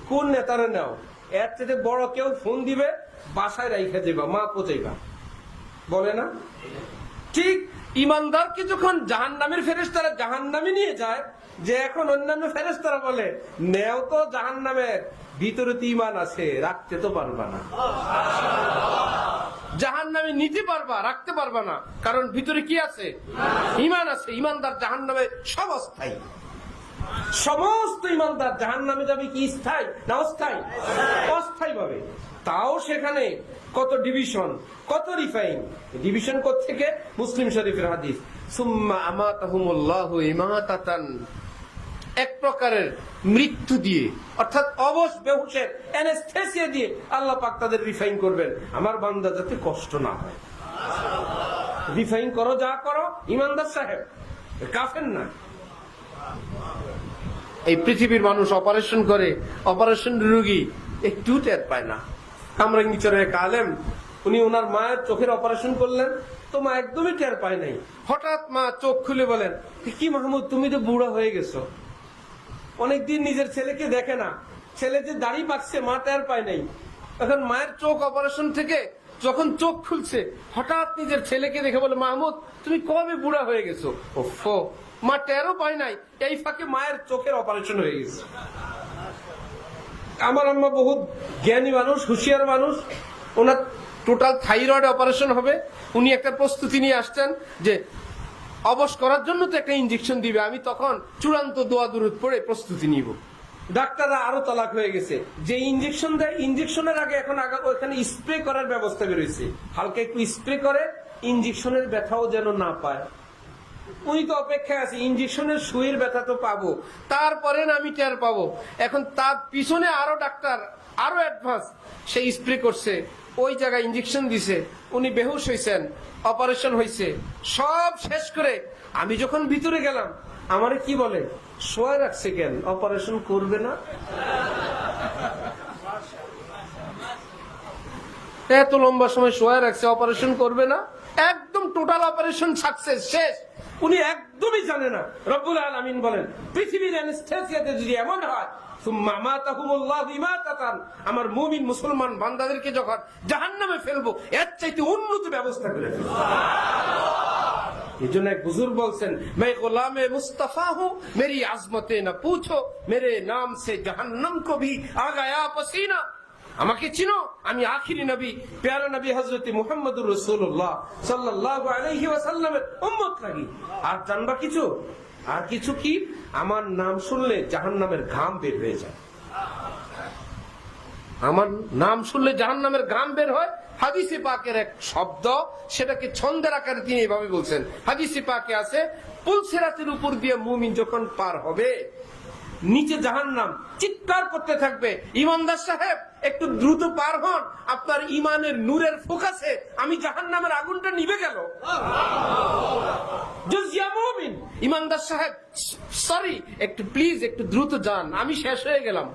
কোন নেতারা নেও? এর থেকে বড় কেউ ফোন দিবে, বাসায় রাইখা যাবা, মা পচাইবা, বলে না? ঠিক ইমানদারকে যখন জাহান্নামের ফেরেশতারা জাহান্নামে নিয়ে যায়, যে এখন অন্যান্য ফেরেশতারা বলে, নেও তো জাহান্নামের ভিতরে তো ঈমান আছে, রাখতে তো পারবা না। জাহান্নামে নিতে পারবা, রাখতে পারবা না, কারণ ভিতরে কি আছে? ঈমান আছে। ঈমানদার জাহান্নামে সব অস্থায়ী। সমস্ত ঈমানদার জাহান্নামে যাবে কি স্থায়ী না অস্থায়ী? অস্থায়ী ভাবে। তাও সেখানে কত ডিভিশন, কত রিফাইন। ডিভিশন কোত্থেকে? মুসলিম শরীফের হাদিস, সুম্মা আমাতাহুমুল্লাহু ইমাতাতান, এক প্রকারের মৃত্যু দিয়ে, অর্থাৎ অবশ বেহুশের অ্যানেস্থেসিয়া দিয়ে আল্লাহ পাক তাদের রিফাইন করবেন, আমার বান্দা যাতে কষ্ট না হয়। রিফাইন করো, যা করো, ইমানদার সাহেব, কাফের না। এই পৃথিবীর মানুষ অপারেশন করে, অপারেশন রোগী একটু টের পায় না। কামরাঙ্গীচরের এক আলেম, উনি ওনার মায়ের চোখের অপারেশন করলেন, তো মা একদমই টের পায় নাই। হঠাৎ মা চোখ খুলে বলেন, কি মাহমুদ, তুমি তো বুড়া হয়ে গেছো। অনেকদিন নিজের ছেলেকে দেখে না, ছেলে যে দাড়ি পাকছে মা টের পায় নাই। এখন মায়ের চোখ অপারেশন থেকে যখন চোখ খুলছে, হঠাৎ নিজের ছেলেকে দেখে বলে, মাহমুদ তুমি কবে বুড়া হয়ে গেছো। ওফো, মা টেরও পায় নাই, এই ফাঁকে মায়ের চোখের অপারেশন হয়ে গেছে। আমার আম্মা বহুত জ্ঞানী মানুষ, হুঁশিয়ার মানুষ, ওনার টোটাল থাইরয়েড অপারেশন হবে। উনি একটা প্রস্তুতি নিয়ে আসছেন যে অবশ করার জন্য তো একটা ইঞ্জেকশন দিবে, আমি তখন চূড়ান্ত দোয়া দুরূদ পড়ে প্রস্তুতি নিব। ডাক্তাররা আরো তালাক হয়ে গেছে, যে ইঞ্জেকশন দেয়, ইঞ্জেকশনের আগে এখন ওখানে স্প্রে করার ব্যবস্থা বেরোয়েছে, হালকা একটু স্প্রে করে ইঞ্জেকশনের ব্যথাও যেন না পায়। উনি তো অপেক্ষায় আছে, ইঞ্জেকশনের সুইয়ের ব্যথা তো পাবো, তারপরে না আমি টের পাবো। এখন তার পিছনে আরো ডাক্তার আরো অ্যাডভান্স, সে স্প্রে করছে, ওই জায়গায় ইঞ্জেকশন দিছে, উনি বেহুশ হয়েছেন, অপারেশন হয়েছে, সব শেষ করে আমি যখন ভিতরে গেলাম, আমারে কি বলে, শোয়া রাখছে কেন, অপারেশন করবে না? এত লম্বা সময় শোয়া রাখছে, অপারেশন করবে না? একদম টোটাল অপারেশন সাকসেস, শেষ। উনি একদমই জানে না। রব্বুল আলামিন বলেন, পৃথিবীর অ্যানেস্থেসিয়াতে যদি এমন হয়, আমার মুমিন মুসলমান বান্দাদেরকে যখন জাহান্নামে ফেলবো, এর চাইতে উন্নত ব্যবস্থা করে ফেলবো। এই জন্য এক বুজুর্গ বলছেন, मैं गुलाम मुस्तफा हूँ, मेरी आजमते न पूछो, मेरे नाम से जहन्नम को भी आ गया पसीना। আমাকে চিনো, আমি আখিরি নবী, প্যারা নবী হযরত মুহাম্মদুর রাসূলুল্লাহ সাল্লাল্লাহু আলাইহি ওয়াসাল্লামের উম্মত লাগি। আর জানবা কিছু? আর কিছু কি? আমার নাম শুনলে জাহান্নামের ঘাম বের হয়ে যায়। আমার নাম শুনলে জাহান্নামের ঘাম বের হয়। হাদিসে পাকের এক শব্দ, সেটাকে ছন্দের আকারে তিনি এভাবে বলছেন। হাদিসে পাকে আছে, পুলসিরাতের উপর দিয়ে মুমিন যখন পার হবে, নিচে জাহান্নাম চিৎকার করতে থাকবে, ইমানদার সাহেব একটু দ্রুত পার হন, আপনার ইমানের নূরের ফোকাসে আমি জাহান্নামের আগুনটা নিভে গেল। ইমানদার সাহেব সরি, একটু প্লিজ একটু দ্রুত যান, আমি শেষ হয়ে গেলাম,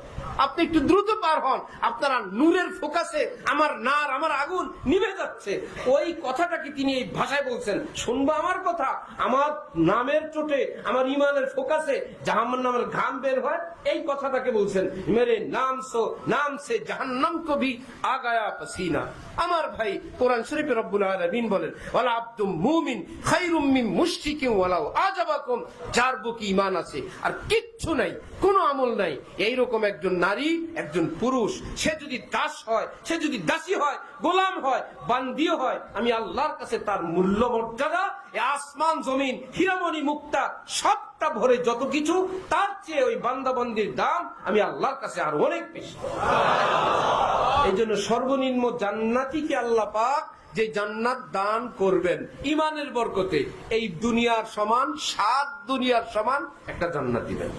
আপনি একটু দ্রুত পার হন, আপনারা নূরের ফোকাসে আমার নার, আমার আগুন নিভে যাচ্ছে। ওই কথাটাকে তিনি এই ভাষায় বলছেন, শুনবো আমার কথা, আমার নামের চোটে, আমার ইমানের ফোকাসে জাহান্নামের ঘাম বের হয়, এই কথাটাকে বলছেন। মেরে নাম সে জাহান্নাম কো ভি আ গায়া পসিনা। আমার ভাই, কোরআন শরীফে রব্বুল আলামিন বলেন, ওয়ালা আব্দুম মুমিন খায়রুম মিন মুশরিকিন ওয়ালাউ আজাবাকুম। যার বুকে ঈমান আছে আর কিচ্ছু নাই, কোনো আমল নাই, এইরকম একজন নারী, একজন পুরুষ, সে যদি দাস হয়, সে যদি দাসী হয়, গোলাম হয়, বান্দিও হয়, আমি আল্লাহর কাছে তার মূল্য মর্যাদা আসমান জমিন হীরামণি মুক্তা সবটা ভরে যত কিছু, তার চেয়ে ওই বান্দা বান্দির দাম আমি আল্লাহর কাছে আর অনেক বেশি। এই জন্য সর্বনিম্ন জান্নাতীকে আল্লাহ পাক যে জান্নাত দান করবেন ইমানের বরকতে, এই দুনিয়ার সমান 7 দুনিয়ার সমান একটা জান্নাত দিবেন।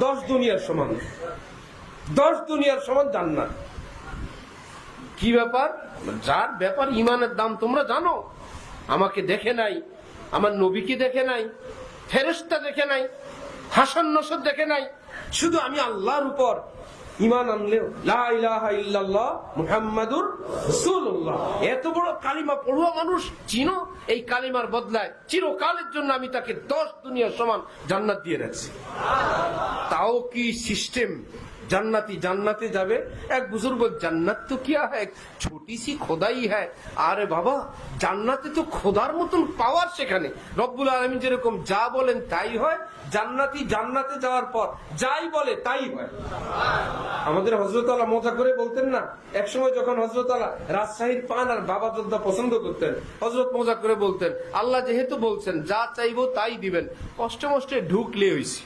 10 দুনিয়ার সমান, 10 দুনিয়ার সমান জান্নাত। কি ব্যাপার? যার ব্যাপার ইমানের দাম তোমরা জানো। আমাকে দেখে নাই, আমার নবীকে দেখে নাই, ফেরেশতা দেখে নাই, হাসান নসর দেখে নাই, শুধু আমি আল্লাহর উপর ঈমান আনলেও লা ইলাহা ইল্লাল্লাহ মুহাম্মাদুর রাসূলুল্লাহ, এত বড় কালিমা পড়ুয়া মানুষ চিনো, এই কালিমার বদলায় চিরকালের জন্য আমি তাকে 10 দুনিয়ার সমান জান্নাত দিয়ে রাখছি। তাও কি সিস্টেম? জান্নাতি জান্নাতে যাবে। এক বুজুর্গ, জান্নাত তো কিয়া হ্যায়, ছোটি সি খোদাই হ্যায়। আরে বাবা, জান্নাতে তো খোদার মতন পাওয়ার, সেখানে রব্বুল আলামিন যেরকম যা বলেন তাই হয়। জান্নাতি জান্নাতে যাওয়ার পর যাই বলে তাই হয়। আমাদের হযরত আলা মজা করে বলতেন না, একসময় যখন হযরত আলা রাজশাহীর পান আর বাবা যোদ্ধা পছন্দ করতেন, হযরত মজা করে বলতেন, আল্লাহ যেহেতু বলছেন যা চাইবো তাই দিবেন, কষ্টে মষ্টে ঢুকলে হইছে।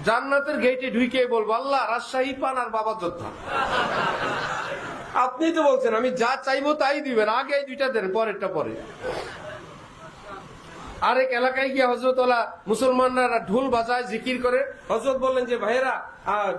জান্নাতের গেটে ঢুকে বলবো, আল্লাহ রাজশাহী পান আর বাবা যোদ্ধা। আপনি তো বলছেন আমি যা চাইবো তাই দিবেন, আগে এই দুইটা দেন, পরেরটা পরে। আরেক এলাকায় গিয়ে হযরত আলা মুসলমানরা ঢোল বাজায়, জিকির করে। হযরত বললেন যে ভাইয়েরা,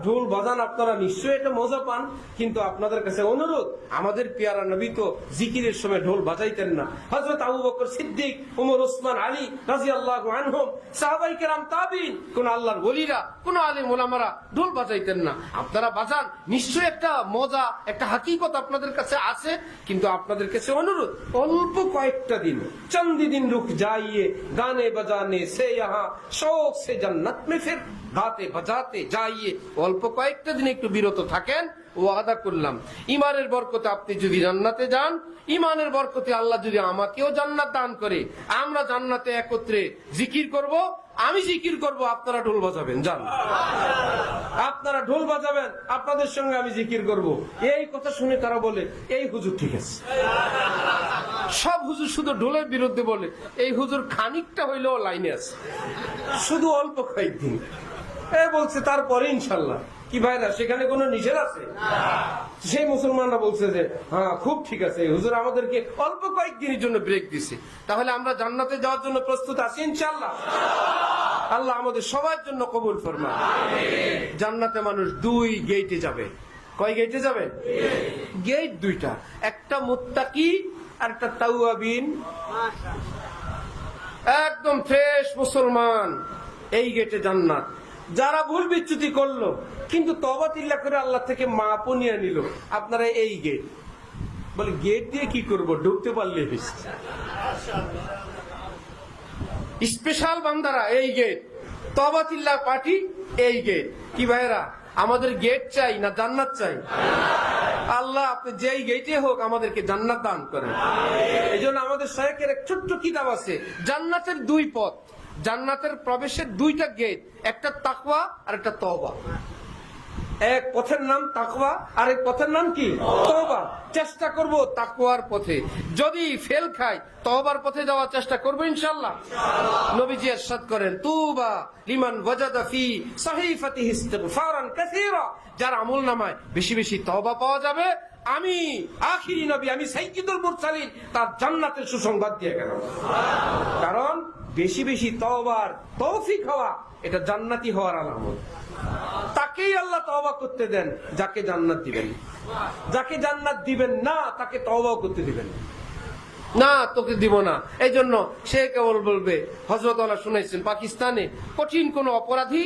ঢোল বাজান আপনারা, নিশ্চয়ই এটা মজা পান, কিন্তু আপনাদের কাছে অনুরোধ, আমাদের পেয়ারা নবী তো জিকিরের সময় ঢোল বাজাইতেন না। হযরত আবু বকর সিদ্দিক, ওমর, ওসমান, আলী রাদিয়াল্লাহু আনহুম, সাহাবায়ে কেরাম, তাবিঈন, কোন আল্লাহর ওলিরা, কোন আলেম ওলামারা ঢোল বাজাইতেন না। আপনারা বাজান, নিশ্চয়ই একটা মজা, একটা হাকিকত আপনাদের কাছে আছে, কিন্তু আপনাদের কাছে অনুরোধ, অল্প কয়েকটা দিন, চন্দি দিন রুক যাইয়ে গানে বাজানে সে ইহা শৌক সে জান্নাত মে ফির গাতে বাজাতে যাইয়ে, অল্প কয়েকটা দিন একটু বিরত থাকেন, ওয়াদা করলাম ইমানের বরকতে আপনি যদি জান্নাতে যান, ইমানের বরকতে আল্লাহ যদি আমাকেও জান্নাত দান করে, আমরা জান্নাতে একত্রে জিকির করব, আমি জিকির করব, আপনারা ঢোল বাজাবেন। যান, আপনারা ঢোল বাজাবেন, আপনাদের সঙ্গে আমি জিকির করব। এই কথা শুনে তারা বলে, এই হুজুর ঠিক আছে। সব হুজুর শুধু ঢোলের বিরুদ্ধে বলে, এই হুজুর খানিকটা হইলেও লাইনে আছে, শুধু অল্প কয়েকদিন বলছে, তারপরে ইনশাল্লাহ। কি ভাইরা, সেখানে কোনো নিষেধ আছে? সেই মুসলমানরা বলছে যে হ্যাঁ খুব ঠিক আছে, হুজুর আমাদেরকে অল্প কয়েকদিনের জন্য ব্রেক দিছে, তাহলে আমরা জান্নাতে যাওয়ার জন্য প্রস্তুত আছি ইনশাল্লাহ। আল্লাহ আমাদের সবার জন্য কবুল ফরমান। জান্নাতে মানুষ 2 গেটে যাবে। কয় গেটে যাবে? গেট 2টা, একটা মুত্তাকি আর একটা তাওয়াবিন, একদম ফ্রেশ মুসলমান, এই গেটে জান্নাত। যারা ভুল বিচ্যুতি করলো কিন্তু তওবা তিল্লা করে আল্লাহ থেকে মাপও নিয়ে নিল, আপনারা এই গেট। বলে গেট দিয়ে কি করব, ঢুকতে পারলে স্পেশাল বান্দারা এই গেট, তওবা তিল্লা পার্টি এই গেট। কি ভাইরা, আমাদের গেট চাই না জান্নাত চাই? আল্লাহ আপনি যেই গেটে হোক আমাদেরকে জান্নাত দান করেন। এই জন্য আমাদের শায়েখের এক ছোট্ট কিতাব আছে, জান্নাতের 2 পথ, জান্নাতের প্রবেশের 2টা গেট, একটা তাকওয়া আর একটা তওবা। এক পথের নাম তাকওয়া, আর এক পথের নাম কি? তওবা। চেষ্টা করব তাকওয়ার পথে, যদি ফেল খাই তওবার পথে যাওয়ার চেষ্টা করব ইনশাআল্লাহ। নবীজি ইরশাদ করেন, তুবা লিমান ওয়াজাদা ফি সাহিফাতিহি ইস্তিগফারান কাসীরা, যার আমলনামায় বেশি বেশি তওবা পাওয়া যাবে, আমি আখিরি নবী, আমি সাইয়্যিদুল মুরসালিন, তার জান্নাতের সুসংবাদ দিয়ে গেলাম। কারণ বেশি বেশি তওবার তৌফিক হওয়া, এটা জান্নাতি হওয়ার আলামত। তাকেই আল্লাহ তওবা করতে দেন যাকে জান্নাত দিবেন, যাকে জান্নাত দিবেন না তাকে তওবা করতে দিবেন। না তোকে দিব না। এই জন্য সে কেবল বলবে, হযরত আল্লাহ শুনাইছেন পাকিস্তানে কঠিন কোন অপরাধী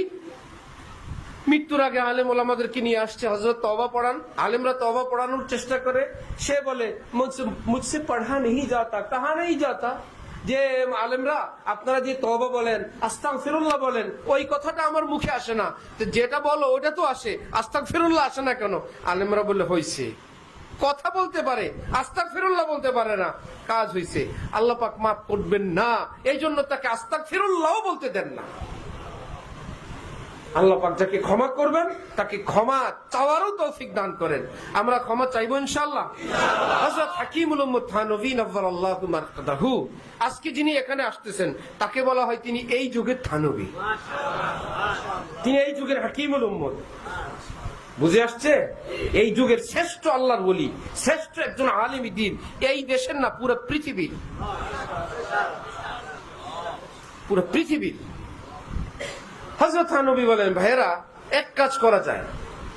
মৃত্যুর আগে আলেম ওলামাদেরকে নিয়ে আসছে, হযরত তওবা পড়ান, আলেমরা তওবা পড়ানোর চেষ্টা করে, সে বলে মুঝসে পড়া নেই যাতা, কাহা নেই যাতা। যে আলেমরা আপনারা যে তওবা বলেন, আস্তাগফিরুল্লাহ বলেন, ওই কথাটা আমার মুখে আসে না, তো যেটা বলো ওটা তো আসে, আস্তাগফিরুল্লাহ আসে না কেন? আলেমরা বলে হইছে, কথা বলতে পারে, আস্তাগফিরুল্লাহ বলতে পারে না, কাজ হইছে, আল্লাহ পাক মাফ করবেন না, এই জন্য তাকে আস্তাগফিরুল্লাহও বলতে দেন না। আল্লাহ পাক যাকে ক্ষমা করবেন তাকে ক্ষমা চাওয়ারও তৌফিক দান করেন। আমরা ক্ষমা চাইবো ইনশাআল্লাহ। হযরত হাকিমুল উম্মত থানভী নওয়ারাল্লাহু মারকাদাহু, আজকে যিনি এখানে আসতেছেন তাকে বলা হয় তিনি এই যুগের থানভী, তিনি এই যুগের হাকিমুল উম্মত। বুঝে আসছে? এই যুগের শ্রেষ্ঠ আল্লাহর ওলি, শ্রেষ্ঠ একজন আলিম দ্বীন, এই দেশের না পুরো পৃথিবীর, পুরো পৃথিবীর। হযরত নবী বলেন, ভাইয়েরা এক কাজ করা যায়,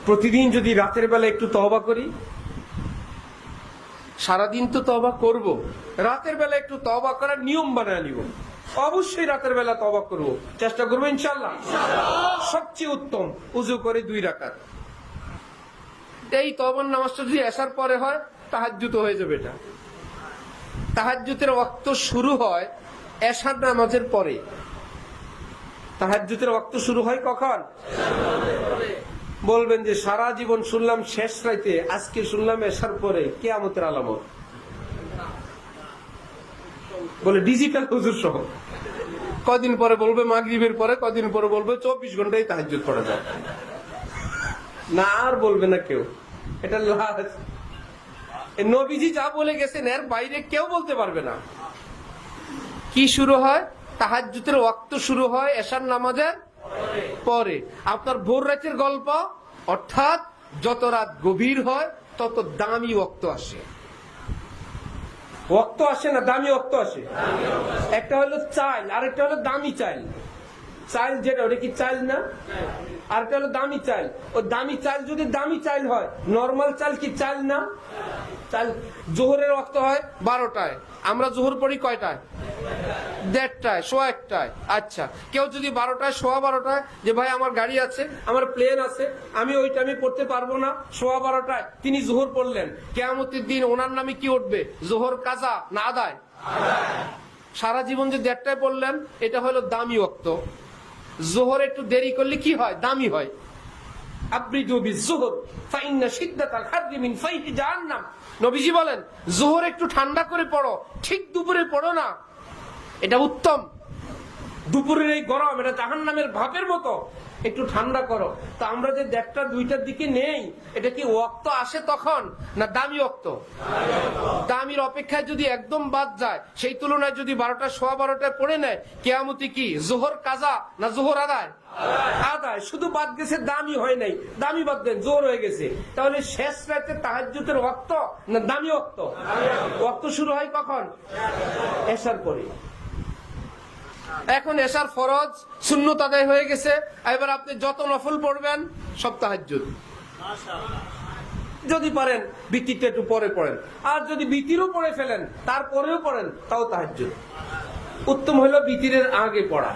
প্রতিদিন যদি রাতের বেলা একটু তওবা করি, সারাদিন তো তওবা করব, রাতের বেলা একটু তওবা করার নিয়ম বানায় নিব, অবশ্যই রাতের বেলা তওবা করব, চেষ্টা করবো ইনশাআল্লাহ। সবচেয়ে উত্তম উযু করে 2 রাকাত, এই তওবার নামাজটা যদি এশার পরে হয় তাহাজ্জুদ হয়ে যাবে। এটা তাহাজ্জুদের ওয়াক্ত শুরু হয় এশার নামাজের পরে। তাহাজ্জুদের ওয়াক্ত শুরু হয় কখন? বলবেন যে সারা জীবন শুনলাম শেষ রাইতে, আজকে শুনলাম এশার পরে, কিয়ামতের আলামত। বলে ডিজিটাল হুজুর সহ কদিন পরে বলবে মাগরিবের পরে, কদিন পরে বলবে 24 ঘন্টায় তাহাজ্জুদ পড়া যায় না, আর বলবে না কেউ। এটা লাজ। নবীজি যা বলে গেছেন এর বাইরে কেউ বলতে পারবে না। কি শুরু হয়? তাহাজ্জুদের ওয়াক্ত শুরু হয় এশার নামাজের পরে। আপনার ভোর রাতের গল্প, অর্থাৎ যত রাত গভীর হয় তত দামি ওয়াক্ত আসে। ওয়াক্ত আসে না, দামি ওয়াক্ত আসে। একটা হলো চাইল, আরেকটা হলো দামি চাইল। চাইল যেটা, ওটা কি চাইল না? আর একটা হলো দামি চাইল। ও দামি চাইল যদি দামি চাইল হয়, নরমাল চাইল কি চাইল না? চাইল। জোহরের ওয়াক্ত হয় 12টায়, আমরা জোহর পড়ি কয়টায়? 1:30টায়, 1:15টায়। আচ্ছা, কেউ যদি 12টায়, 12:15টায়, যে ভাই আমার গাড়ি আছে, আমার প্লেন আছে, আমি ওই টাইমে পড়তে পারবো না, 12:15টায় তিনি জোহর পড়লেন, কিয়ামতের দিন ওনার নামে কি উঠবে? জোহর কাজা না আদায়? সারা জীবন যে 1:30টায় পড়লেন, এটা হলো দামি ওয়াক্ত। জোহর একটু দেরি করলে কি হয়? দামি হয়। আবরিদু বিজ-যুহর ফাইন্না শিদ্দাতাল হাররি মিন ফাইহি জাহান্নাম। নবীজি বলেন, জোহর একটু ঠান্ডা করে পড়ো, ঠিক দুপুরে পড়ো না, এটা উত্তম। দুপুরের এই গরম, এটা জাহান্নামের ভাপের মতো, একটু ঠান্ডা করো। তা আমরা যে 1:30টা 2টার দিকে নেই, এটা কি ওয়াক্ত আসে তখন না দামি ওয়াক্ত? দামির অপেক্ষায় যদি একদম বাদ যায়, সেই তুলনায় যদি 12টা 12:15টায় পড়ে নেয়, কিয়ামতে কি জোহর কাজা না জোহর আদায়? আদায়। শুধু বাদ গেছে, দামি হয় নাই। দামি বাদ দেন, জোহর হয়ে গেছে। তাহলে শেষ রাতে তাহাজ্জুদের ওয়াক্ত না দামি ওয়াক্ত? ওয়াক্ত শুরু হয় কখন? এশার পরে। এখন এশার ফরজ সুন্নত আদায় হয়ে গেছে, এবার আপনি যত নফল পড়বেন সব তাহাজ্জুদ। যদি পারেন বিতিরটা একটু পরে পড়েন, আর যদি বিতিরও পড়ে ফেলেন তারপরেও পড়েন, তাও তাহাজ্জুদ। উত্তম হলো বিতিরের আগে পড়া।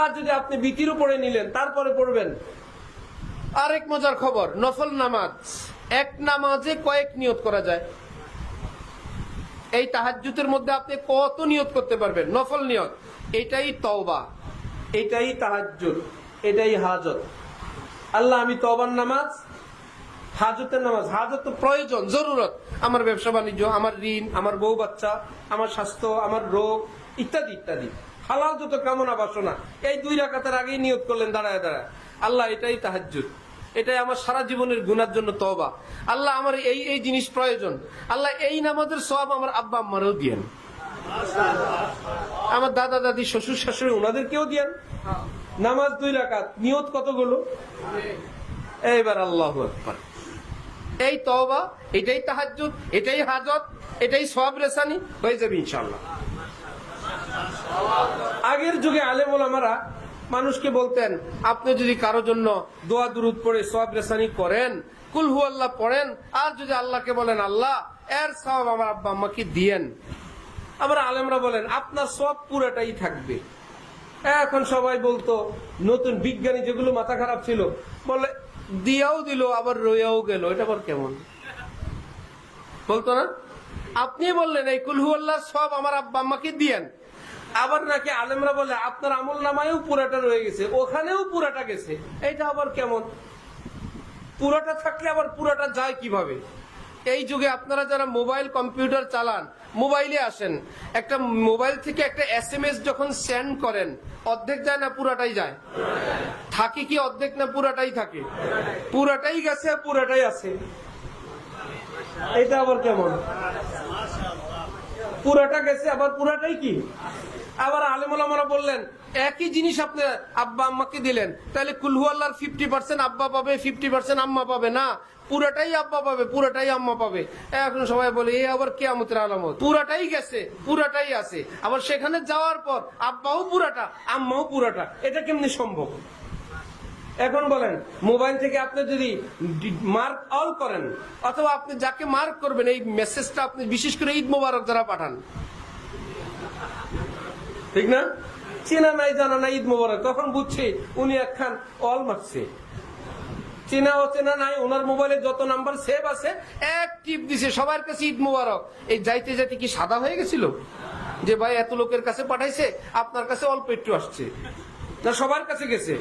আর যদি আপনি বিতিরও পড়ে নিলেন তারপরে পড়বেন। আরেক মজার খবর, নফল নামাজ, এক নামাজে কয়েক নিয়ত করা যায়। এই তাহাজ্জুদের মধ্যে আপনি কত নিয়ত করতে পারবেন? নফল নিয়ত। এটাই তওবা, এটাই তাহাজ্জুদ, এটাই হাজত। আল্লাহ, আমি তওবার নামাজ, হাজতের নামাজ। হাজত তো প্রয়োজন, জরুরত। আমার ব্যবসা বাণিজ্য, আমার ঋণ, আমার বউ বাচ্চা, আমার স্বাস্থ্য, আমার রোগ, ইত্যাদি ইত্যাদি। হালাল যত কামনা বাসনা, এই 2 রাকাতের আগেই নিয়ত করলেন দাঁড়ায় দাঁড়ায়, আল্লাহ এটাই তাহাজ্জুদ, এটাই আমার সারা জীবনের গুনার জন্য তওবা। আল্লাহ, আমার এই এই জিনিস প্রয়োজন। আল্লাহ, এই নামাজের সওয়াব আমার আব্বা আম্মারও দিয়েন, আমার দাদা দাদি, শ্বশুর শাশুড়ি, ওনাদেরকেও দিয়েন। নামাজ 2 রাকাত, নিয়ত কতগুলো? এইবার আল্লাহু আকবার। এই তওবা, এটাই তাহাজ্জুদ, এটাই হাজত, এটাই সওয়াব রেসানি হয়ে যাবে ইনশাআল্লাহ। আগের যুগে আলেম ওলামারা মানুষকে বলতেন, আপনি যদি কারো জন্য দোয়া দুরুদ পড়ে সওয়াব রেসানি করেন, কুল হু আল্লাহ পড়েন, আর যদি আল্লাহকে বলেন, আল্লাহ এর সওয়াব আমার আব্বা আম্মাকে দিয়েন, আবার আলেমরা বলেন আপনার সব পুরাটাই থাকবে। এখন সবাই বলতো, নতুন বিজ্ঞানী যেগুলো মাথা খারাপ ছিল বলে দিয়াও দিল আবার রইয়াও গেল, এটা আবার কেমন বলতো না? আপনি বললেন এই কুলহু আল্লাহ সব আমার আব্বা আম্মাকে দিয়েন, আবার নাকি আলেমরা বলে আপনার আমল নামায়ও পুরাটা রয়ে গেছে, ওখানেও পুরাটা গেছে, এটা আবার কেমন? পুরাটা থাকলে আবার পুরাটা যায় কিভাবে? এই যুগে আপনারা যারা মোবাইল কম্পিউটার চালান, মোবাইলে আসেন, একটা মোবাইল থেকে একটা SMS যখন সেন্ড করেন, অর্ধেক যায় না পুরাটাই যায়? থাকে কি অর্ধেক না পুরাটাই থাকে? পুরাটাই গেছে, পুরাটাই আছে, এটা আবার কেমন? পুরাটা গেছে আবার পুরাটাই কি? আবার আলেম ওলামারা বললেন একই জিনিস আপনি আব্বা আম্মাকে দিলেন, তাহলে কুলহু আল্লাহর 50% আব্বা পাবে, 50% আম্মা পাবে না, পুরাটাই আব্বা পাবে, পুরাটাই আম্মা পাবে। এখন সবাই বলে এ আবার কিয়ামতের আলামত, পুরাটাই গেছে, পুরাটাই আছে, আবার সেখানে যাওয়ার পর আব্বাও পুরাটা আম্মাও পুরাটা, এটা কেমনি সম্ভব? এখন বলেন, মোবাইল থেকে আপনি যদি মার্ক অল করেন, অথবা আপনি যাকে মার্ক করবেন এই মেসেজটা আপনি বিশেষ করে ঈদ মোবারক যারা পাঠান, ঠিক না? চেনা নাই জানা নাই ঈদ মোবারক, তখন বুঝছি উনি একখান অল মারছে। চেনা অচেনা নাই, ওনার মোবাইলে যত নাম্বার সেভ আছে এক টিপ দিছে, সবার কাছে ঈদ মোবারক। এই যাইতে যাইতে কি সাদা হয়ে গেছিল যে ভাই এত লোকের কাছে পাঠাইছে, আপনার কাছে অল্প একটু আসছে? না, সবার কাছে গেছে।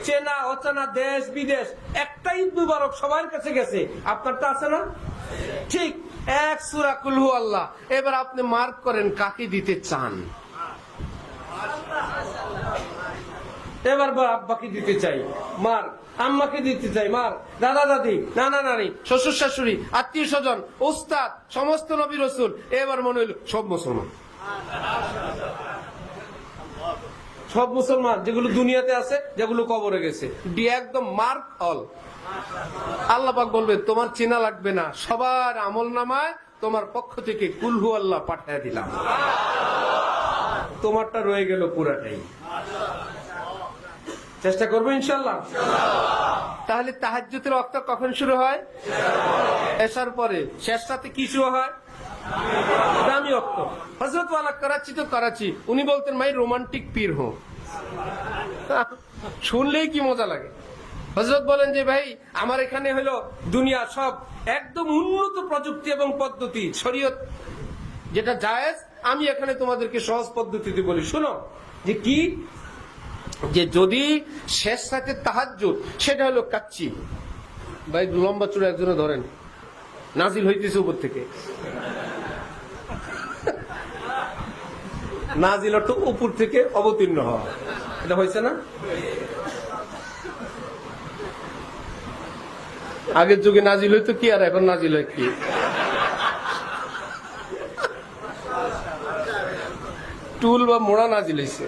চেনা অচেনা দেশ বিদেশ একটা ঈদ মুবারক সবার কাছে গেছে, আপনারটা আছে না? ঠিক এক সূরা কুলহু আল্লাহ। এবার আপনি মার্ক করেন কাকে দিতে চান। এবার আব্বাকে দিতে চাই মার, আম্মাকে দিতে চাই মার, দাদা দাদি নানা নানি শ্বশুর শাশুড়ি আত্মীয় স্বজন ওস্তাদ সমস্ত নবী রসুল। এবার মনে হইল সব মুসলমান, সব মুসলমান যেগুলো দুনিয়াতে আছে, যেগুলো কবরে গেছে, একদম মার্ক অল। আল্লাহ পাক বলবে তোমার চেনা লাগবে না, সবার আমল নামায় তোমার পক্ষ থেকে কুলহু আল্লাহ পাঠিয়ে দিলাম, তোমারটা রয়ে গেল পুরাটাই। চেষ্টা করবো ইনশাল্লাহ। তাহলে তাহাজ্জুদের ওয়াক্ত কখন শুরু হয়? এশার পরে। শেষ রাতে কি শুরু হয়? দামি ওয়াক্ত। হযরত ওয়ালা করাচি তো করাচি, উনি বলতেন মাই রোমান্টিক পীর হো। শুনলেই কি মজা লাগে। হযরত বলেন যে ভাই আমার এখানে হলো দুনিয়া সব একদম উন্নত প্রযুক্তি এবং পদ্ধতি, শরীয়ত যেটা জায়েজ, আমি এখানে তোমাদেরকে সহজ পদ্ধতিতে বলি, শুনো। যে কি? যে যদি শেষ রাতে তাহাজ্জুদ, সেটা হলো কাচ্চি। ভাই লম্বা চূড়া একজনে ধরেন, নাজিল হইতেছে উপর থেকে। নাজিল অর্থ উপর থেকে অবতীর্ণ হওয়া, এটা হয়েছে না? আগের যুগে নাজিল হইতো কি, আর এখন নাজিল হয় কি? টুল বা মোড়া নাজিল হয়েছে।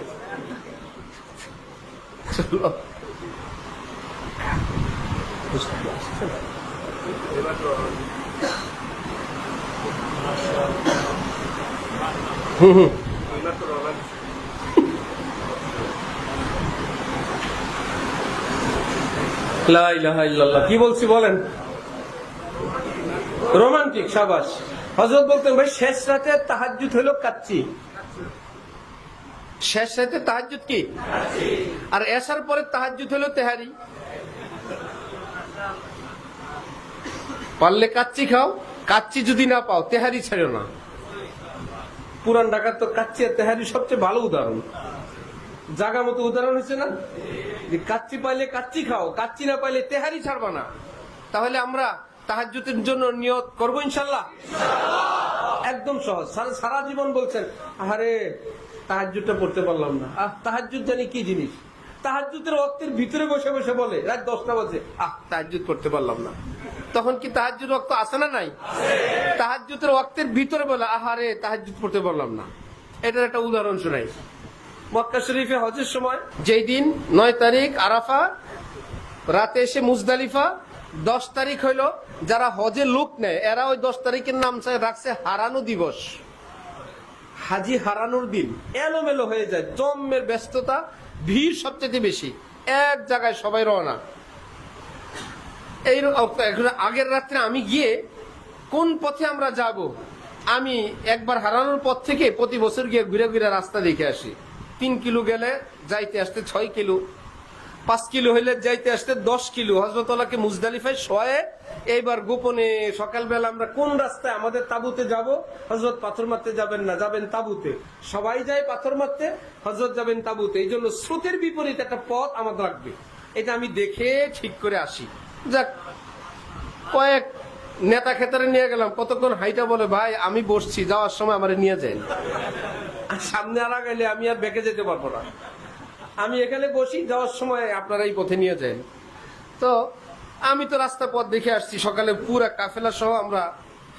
চলো লা ইলাহা ইল্লাল্লাহ। কি বলছি বলেন? রোমান্টিক। সাবাস। হযরত বলতেন ভাই শেষ রাতে তাহাজ্জুদ হলো কাচ্চি। শেষ রাতে তাহাজ্জুদ কি? আর এশার পরে তাহাজ্জুদ হলো তেহারি। পারলে কাচ্চি খাও, কাচ্চি যদি না পাও তেহারি ছেড়ো না। পুরান ঢাকার তো কাচ্চি আর তেহারি সবচেয়ে ভালো উদাহরণ, জায়গা মতো উদাহরণ হয়েছে না? যে কাচ্চি পাইলে কাচ্চি খাও, কাচ্চি না পাইলে তেহারি ছাড়বা না। তাহলে আমরা তাহাজ্জুদের জন্য নিয়ত করবো ইনশাল্লাহ। একদম সহজ। সারা জীবন বলছেন আরে তাহাজ্জুদটা পড়তে পারলাম না, তাহাজ্জুদ জানি কি জিনিস। তাহাজ্জুদের ওয়াক্তের ভিতরে বসে বসে বলে রাত 10টা বাজে তাহাজ্জুদ পড়তে পারলাম না। তখন কি তাহাজ্জুদ ওয়াক্ত আছে না নাই? তাহাজ্জুদের ওয়াক্তের ভিতরে বলে আহারে তাহাজ্জুদ পড়তে পারলাম না। এটার একটা উদাহরণ শোনাই। মক্কা শরীফে হজের সময় যেই দিন 9 তারিখ আরাফা, রাতে এসে মুজদালিফা, 10 তারিখ হইল যারা হজে লোক নেয় এরা ওই 10 তারিখের নাম রাখছে হারানো দিবস, হাজি হারানোর দিন। এলোমেলো হয়ে যায়, জম্মের ব্যস্ততা, ভিড় সবচেয়ে বেশি, এক জায়গায় সবাই রওনা। এই আগের রাত্রে আমি গিয়ে কোন পথে আমরা যাব আমি একবার হারানোর পর থেকে প্রতি বছর গিয়ে ঘুরে ঘুরে রাস্তা দেখে আসি। 3 কিলো গেলে যাইতে আসতে 6 কিলো, 5 কিলো হইলে যাইতে আসতে 10 কিলো। হযরতওয়ালাকে মুজদালিফায় শোয়ে এইবার গোপনে সকালবেলা আমরা কোন রাস্তায় আমাদের তাঁবুতে যাব, হযরত পাথর মারতে যাবেন না, যাবেন তাঁবুতে। সবাই যায় পাথর মারতে, হযরত যাবেন তাঁবুতে। এই জন্য স্রোতের বিপরীত একটা পথ আমাদের লাগবে, এটা আমি দেখে ঠিক করে আসি। যাক, কয়েক নেতা খেতারে নিয়ে গেলাম, কতক্ষণ হাইটা বলে ভাই আমি বসছি, যাওয়ার সময় আমার নিয়ে যায়। আর সামনে আর গেলে আমি আর বেঁকে যেতে পারবো না, আমি এখানে বসি, যাওয়ার সময় আপনারা এই পথে নিয়ে যান। তো আমি তো রাস্তা পথ দেখে আসছি, সকালে পুরা কাফেলা সহ আমরা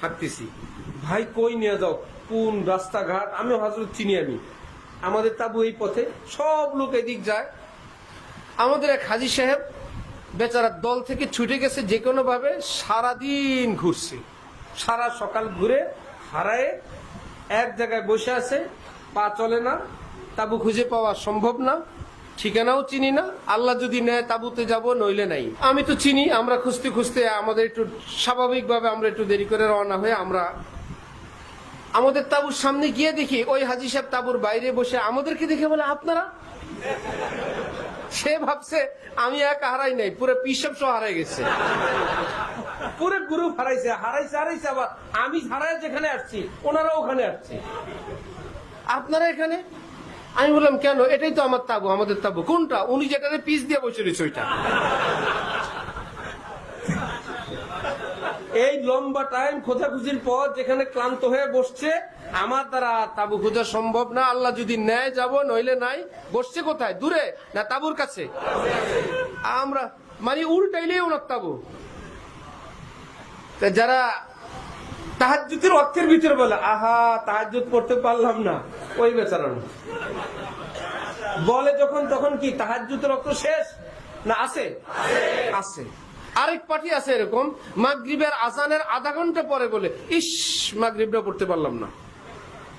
হাঁটতেছি। ভাই কই নিয়ে যাও, কোন রাস্তাঘাট, আমি হযরত চিনি, আমি আমাদের তাবু এই পথে, সব লোক এদিক যায়। আমাদের এক হাজী সাহেব বেচারা দল থেকে ছুটে গেছে যে কোনো ভাবে, সারাদিন ঘুরছে, সারা সকাল ঘুরে হারায় এক জায়গায় বসে আছে, পা চলে না, তাবু খুঁজে পাওয়া সম্ভব না, ঠিকানাও চিনি না। আল্লাহ যদি নেয় তাবুতে যাব, নইলে নাই। আমি তো চিনি, আমরা খুঁজতে খুঁজতে আমাদের একটু স্বাভাবিকভাবে আমরা একটু দেরি করে রওনা হয়ে আমরা আমাদের তাবুর সামনে গিয়ে দেখি ওই হাজী সাহেব তাবুর বাইরে বসে আমাদেরকে দেখে বলে আপনারা। সে ভাবছে আমি একা হারাই নাই, পুরো পিসব সহ হারাই গেছে, পুরো গ্রুপ হারাইছে, হারাইছে। আবার আমি হারাই যেখানে আসছি ওনারা ওখানে আসছে, আপনারা এখানে। আমি বললাম কেন, এটাই তো আমার তাবু, আমাদের তাবু। কোনটা? উনি যেখানে পিস দিয়ে বসে রয়েছে ওইটা। এই লম্বা টাইম খোঁজাখুঁজির পর যেখানে ক্লান্ত হয়ে বসছে, আমার দ্বারা তাবু খোঁজা সম্ভব না, আল্লাহ যদি নেয় যাব, নইলে নাই। বসছে কোথায়? দূরে না তাবুর কাছে? আমরা মানে উল্টাইলে ওনার তাবু। যারা তাহাজ্জুদের অর্থের ভিতরে বলে আহা তাহাজ্জুদ পড়তে পারলাম না, ওই বেচারা বলে যখন তখন কি তাহাজ্জুদের অর্থ শেষ না আছে? আছে। আরেক পার্টি আছে এরকম, মাগরিবের আজানের আধা ঘন্টা পরে বলে ইস মাগরিবটা পড়তে পারলাম না,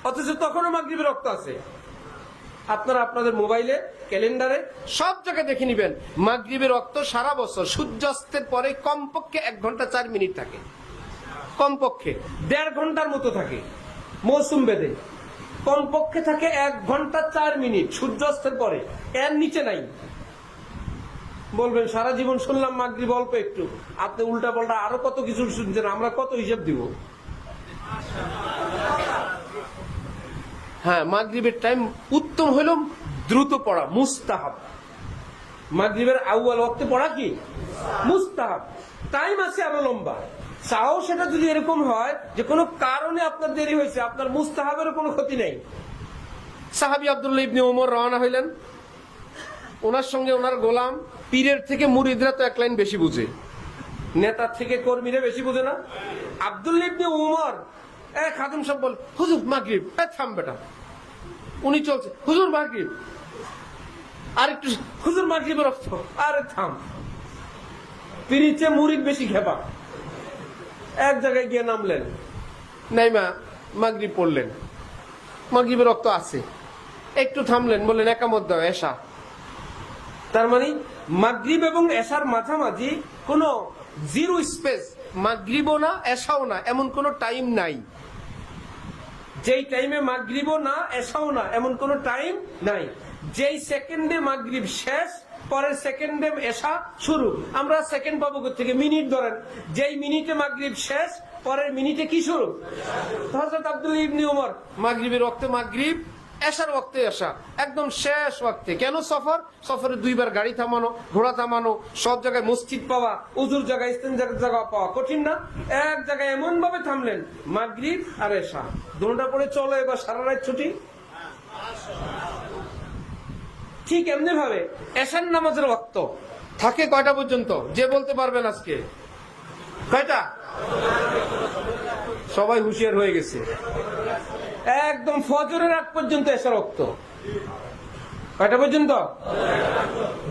অথচ তখনও মাগরিবের রক্ত আছে। আপনারা আপনাদের মোবাইলে, ক্যালেন্ডারে সব জায়গায় দেখে নিবেন, মাগরিবের রক্ত সারা বছর সূর্যাস্তের পরে কমপক্ষে 1 ঘন্টা 4 মিনিট থাকে, কমপক্ষে 1.5 ঘন্টার মতো থাকে মৌসুম ভেদে, কমপক্ষে থাকে 1 ঘন্টা 4 মিনিট সূর্যাস্তের পরে, এর নিচে নাই। বলবেন সারা জীবন শুনলাম মাগরিব অল্প একটু, আপনি উল্টা পাল্টা আরো কত কিছু শুনছেন, আমরা কত হিসাব দিব। হ্যাঁ, মাগরিবের টাইম উত্তম হইল দ্রুত পড়া, মুস্তাহাব। মাগরিবের আউয়াল ওয়াক্তে পড়া কি মুস্তাহাব। টাইম আছে আরো লম্বা, চাও সেটা যদি এরকম হয় যে কোনো কারণে আপনার দেরি হয়েছে, আপনার মুস্তাহাবের কোনো ক্ষতি নেই। সাহাবী আব্দুল্লাহ ইবনে ওমর রওনা হইলেন, ওনার সঙ্গে ওনার গোলাম। পীরের থেকে মুরিদরা তো 1 লাইন বেশি বুঝে, নেতার থেকে কর্মীরা বেশি বুঝে না। আব্দুল্লাহ ইবনে ওমর খাদেম সাহেব বল হুজুর মাগরিব, থাম বেটা। উনি চলছে হুজুর মাগরিব, আরেকটু হুজুর মাগরিবের রক্ত, আরে থাম। পীরিচে মুরিদ বেশি খেপা। এক জায়গায় গিয়ে নামলেন, নাইমা মাগরিব পড়লেন, মাগরিবের রক্ত আছে, একটু থামলেন, বললেন একামত দাও, এশা। তার মানে মাগরিব এবং এশার মাঝামাঝি কোন জিরো স্পেস, মাগরিবও না এশাও না এমন কোন টাইম নাই। যেই টাইমে মাগরিবও না এশাও না এমন কোন টাইম নাই। যেই সেকেন্ডে মাগরিব শেষ, পরের সেকেন্ডে এশা শুরু। আমরা সেকেন্ড পাবো থেকে, মিনিট ধরেন, যেই মিনিটে মাগরিব শেষ, পরের মিনিটে কি শুরু? হযরত আব্দুল্লাহ ইবনে ওমর মাগরিবের ওয়াক্তে মাগরিব, এশার ওয়াক্তে এশা, একদম শেষ ওয়াক্তে। কেন? সফরে 2 বার গাড়ি থামানো, ঘোড়া থামানো, সব জায়গায় মসজিদ পাওয়া, উজুর জায়গায় ইস্তেঞ্জার জায়গা পাওয়া কঠিন না। এক জায়গায় এমন ভাবে থামলেন, মাগরিব আর এশা দুটোটা পরে চলো এবার সারা রাত ছুটি। ঠিক এমনি ভাবে এশার নামাজের ওয়াক্ত থাকে কয়টা পর্যন্ত? যে বলতে পারবেন আজকে কয়টা? সবাই হুঁশিয়ার হয়ে গেছে, একদম ফজরের আগ পর্যন্ত এশার ওয়াক্ত। কয়টা পর্যন্ত?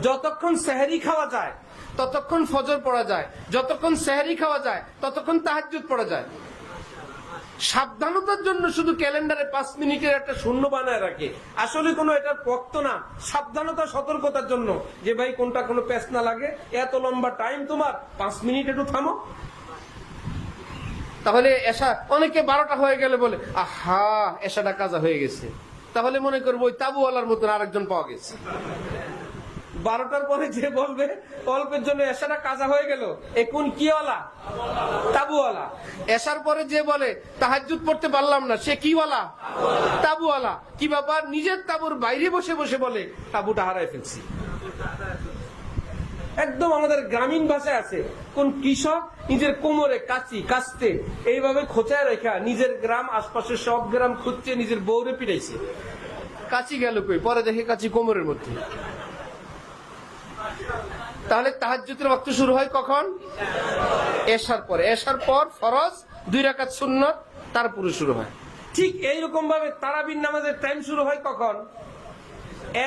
যতক্ষণ সেহরি খাওয়া যায় ততক্ষণ ফজর পড়া যায়, যতক্ষণ সেহরি খাওয়া যায় ততক্ষণ তাহাজ্জুদ পড়া যায়। সাবধানতার জন্য শুধু ক্যালেন্ডারে 5 মিনিটের একটা শূন্য বানায় রাখে, আসলে কোনো এটার পক্ত না, সাবধানতা সতর্কতার জন্য, যে ভাই কোনটা কোনো পেছ না লাগে, এত লম্বা টাইম তোমার, 5 মিনিট একটু থামো। তাহলে এশা অনেকে 12টা হয়ে গেলে বলে আহা এশাটা কাজা হয়ে গেছে, তাহলে মনে করবো ওই তাবুওয়ালার মতন আরেকজন পাওয়া গেছে। 12টার পরে যে বলবে অল্পের জন্য এশাটা কাজা হয়ে গেল, এখন কি ওয়ালা? তাবুওয়ালা। এশার পরে যে বলে তাহাজ্জুদ পড়তে পারলাম না, সে কি ওয়ালা? তাবুওয়ালা। কি ব্যাপার? নিজের তাবুর বাইরে বসে বসে বলে তাবুটা হারায় ফেলছি। একদম আমাদের গ্রামীণ ভাষায় আছে, কোন কৃষক নিজের কোমরে কাঁচি কাস্তে এইভাবে খোঁচায় রেখা নিজের গ্রাম আশপাশের সব গ্রাম খুঁজছে, নিজের বউরে পিটাইছে। কাঁচি গেল কই? পরে দেখে কাঁচি কোমরের মধ্যে। তাহলে তাহাজ্জুদের ওয়াক্ত শুরু হয় কখন? এশার পরে। এশার পর ফরজ 2 রাকাত সুন্নাত, তারপরে শুরু হয়। ঠিক এইরকম ভাবে তারাবির নামাজের টাইম শুরু হয় কখন?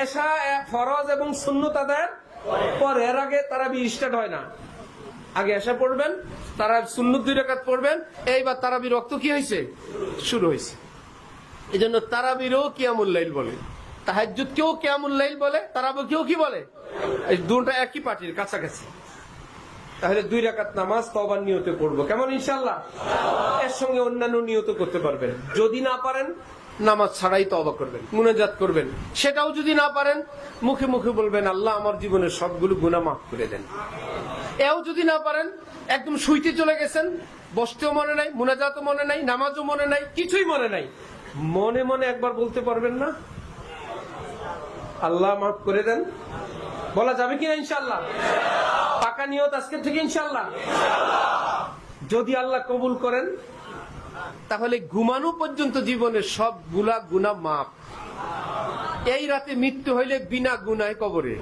এশা ফরজ এবং সুন্নত আদায়ের পর। এর আগে তারাবি স্টার্ট হয় না। আগে এশা পড়বেন, তারা সুন্নত 2 রাকাত পড়বেন, এইবার তারাবির ওয়াক্ত কি হয়েছে? শুরু হয়েছে। এই জন্য তারাবিরও কিয়ামুল লাইল বলে, তাহাজ্জুদকেও কিয়ামুল লাইল বলে, তারাবিকেও কি বলে? এই দুটো একই পার্টির কাছাকাছি। তাহলে 2 রাকাত নামাজ তওবার নিয়তে পড়বো, কেমন ইনশাআল্লাহ? এর সঙ্গে অন্যান্য নিয়ত করতে পারবেন। যদি না পারেন নামাজ ছাড়াই তওবা করবেন, মুনাজাত করবেন। সেটাও যদি না পারেন মুখে মুখে বলবেন আল্লাহ আমার জীবনের সবগুলো গুনাহ মাফ করে দেন। এও যদি না পারেন, একদম শুইতে চলে গেছেন, বসতেও মনে নাই, মুনাজাতও মনে নাই, নামাজও মনে নাই, কিছুই মনে নাই, মনে মনে একবার বলতে পারবেন না আল্লাহ মাফ করে দেন? বলা যাবে কিনা ইনশাআল্লাহ? পাকা নিয়ত আজকে থেকে ইনশাআল্লাহ। যদি আল্লাহ কবুল করেন তাহলে ঘুমানো পর্যন্ত জীবনের সব গুনাহ মাফ। এই রাতে মৃত্যু হইলে বিনা গুনায় কবরে।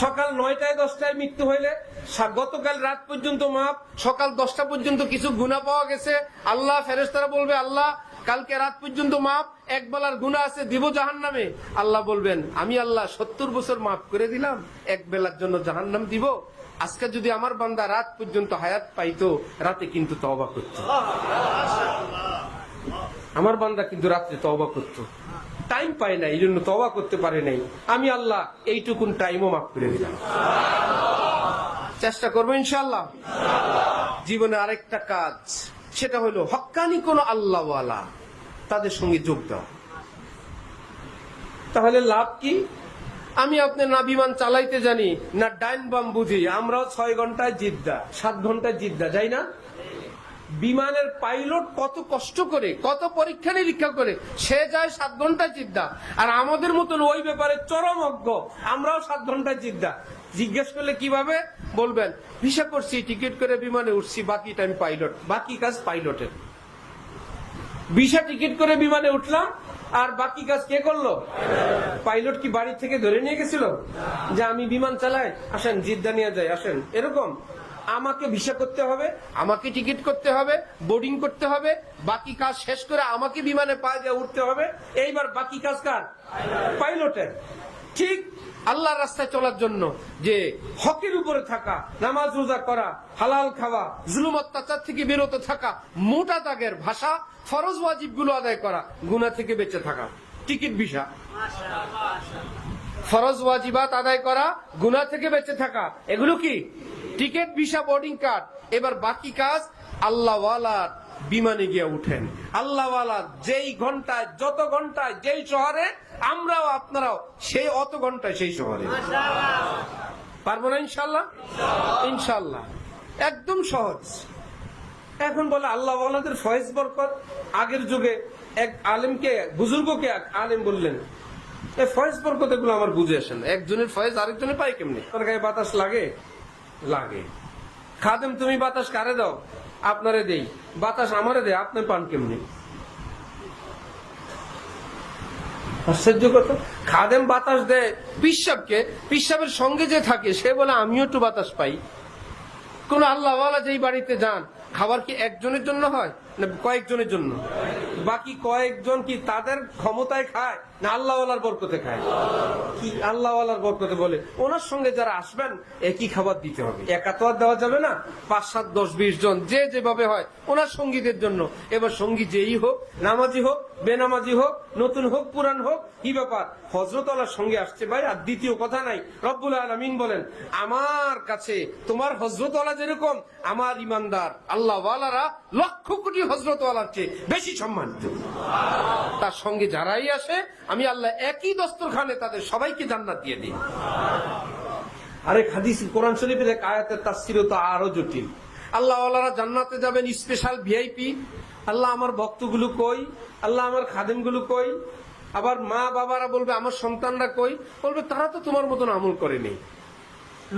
সকাল 9টায় 10টায় মৃত্যু হইলে গতকাল রাত পর্যন্ত মাপ, সকাল 10টা পর্যন্ত কিছু গুনাহ পাওয়া গেছে, আল্লাহ ফেরেশতারা বলবে আল্লাহ কালকে রাত পর্যন্ত মাপ, এক বেলার গুনাহ আছে দিব জাহান্নামে। আল্লাহ বলবেন আমি আল্লাহ 70 বছর মাফ করে দিলাম, এক বেলার জন্য জাহান্নাম দিব? আজকে যদি আমার বান্দা রাত পর্যন্ত হায়াত পাইতো, রাতে কিন্তু তওবা করত। আমার বান্দা কিন্তু রাতে তওবা করত, টাইম পায় না, এই জন্য তওবা করতে পারে নাই। আমি আল্লাহ এইটুকুন টাইমও মাফ করে দিলাম। চেষ্টা করবো ইনশাআল্লাহ। জীবনে আরেকটা কাজ, সেটা হলো হক্কানি কোন আল্লাহওয়ালা তাদের সঙ্গে যোগ দাও। তাহলে লাভ কি? আমি আপনার না বিমান চালাইতে জানি না ডাইন বাম বুঝি, আমরাও 6 ঘন্টায় জিদ্দা, 7 ঘন্টায় জিদ্দা যাই না? বিমানের পাইলট কত কষ্ট করে, কত পরীক্ষা নিরীক্ষা করে, সে যায় 7 ঘন্টায় জিদ্দা। আর আমাদের মতন ওই ব্যাপারে চরম অজ্ঞ, আমরাও 7 ঘন্টায় জিদ্দা। জিজ্ঞেস করলে কিভাবে বলবেন? ভিসা করছি, টিকিট করে বিমানে উঠছি, বাকি টাইম পাইলট, বাকি কাজ পাইলটের। ভিসা টিকিট করে বিমানে উঠলাম, আর বাকি কাজ কে করলো? পাইলট কি বাড়ি থেকে ধরে নিয়ে গেছিল যে আমি বিমান চালাই, আসেন জিদ্দা নিয়ে যাই, আসেন? এরকম আমাকে ভিসা করতে হবে, আমাকে টিকিট করতে হবে, বোর্ডিং করতে হবে, বাকি কাজ শেষ করে আমাকে বিমানে পা দিয়ে উঠতে হবে। এইবার বাকি কাজ কার? পাইলটের। ঠিক আল্লাহর রাস্তায় চলার জন্য যে হকের উপরে থাকা, নামাজ রোজা করা, হালাল খাওয়া, জুলুম অত্যাচার থেকে বিরত থাকা, মোটা দাগের ভাষা, ফরজ ওয়াজিব গুলো আদায় করা, গুনাহ থেকে বেঁচে থাকা, টিকিট ভিসা। ফরজ ওয়াজিবাত আদায় করা, গুনাহ থেকে বেঁচে থাকা, এগুলো কি? Ticket visa boarding card. এবার বাকি কাজ আল্লাহওয়ালা বিমানে গিয়ে উঠেন। আল্লাহওয়ালা যেই ঘন্টায়, যত ঘন্টায়, যেই শহরে, আমরাও আপনারাও সেই অত ঘন্টায় সেই শহরে। পারবো না ইনশাআল্লাহ? ইনশাআল্লাহ, একদম সহজ। এখন বলে আল্লাহওয়ালাদের ফয়েজ বরকত। আগের যুগে এক আলেমকে, বুজুর্গকে এক আলেম বললেন, এই ফয়েজ বরকত এগুলো আমার বুঝে আসেন, একজনের ফয়েজ আরেকজনে পাই কেমনি? তোর গায়ে বাতাস লাগে? লাগে। খাদেম তুমি বাতাস কারে দাও? আপনারে দেই। বাতাস আমারে দেয়, আপনি পান কেমনি? আশ্চর্য কথা। খাদেম বাতাস দেয় পিসাবকে, পিসাবের সঙ্গে যে থাকে সে বলে আমিও একটু বাতাস পাই। কোন আল্লাহওয়ালা যেই বাড়িতে যান, খাবার কি একজনের জন্য হয় না কয়েকজনের জন্য? বাকি কয়েকজন কি তাদের ক্ষমতায় খায় না আল্লাহওয়ালার বরকতে খায়? কি আল্লাহওয়ালার বরকতে বলে ওনার সঙ্গে যারা আসবেন একই খাবার দিতে হবে, একা তো আর দেওয়া যাবে না। 5, 7, 10, 20 জন যে যেভাবে হয় ওনার সঙ্গীদের জন্য। এবার সঙ্গী যেই হোক, নামাজি হোক, বেনামাজি হোক, নতুন হোক, পুরান হোক, কি ব্যাপার হযরত আল্লাহর সঙ্গে আসছে ভাই। আর দ্বিতীয় কথা নাই, রব্বুল আলামিন বলেন আমার কাছে তোমার হযরত আল্লাহ যেরকম আমার ইমানদার আল্লাহ ওয়ালারা লক্ষ কোটি হযরত আল্লাহর চেয়ে বেশি সম্মানিত। তার সঙ্গে যারাই আসে আমি আল্লাহ একই দস্তরখানে তাদের সবাইকে জান্নাত দিয়ে দিই। আরেক হাদিস কোরআন শরীফের এক আয়াতের তাফসীরও তো আরো জটিল। আল্লাহ ওয়ালারা জান্নাতে যাবেন স্পেশাল ভিআইপি। আল্লাহ আমার ভক্তগুলো কই, আল্লাহ আমার খাদেমগুলো কই। আবার মা বাবারা বলবে আমার সন্তানরা কই, বলবে তারা তো তোমার মতন আমল করেনি,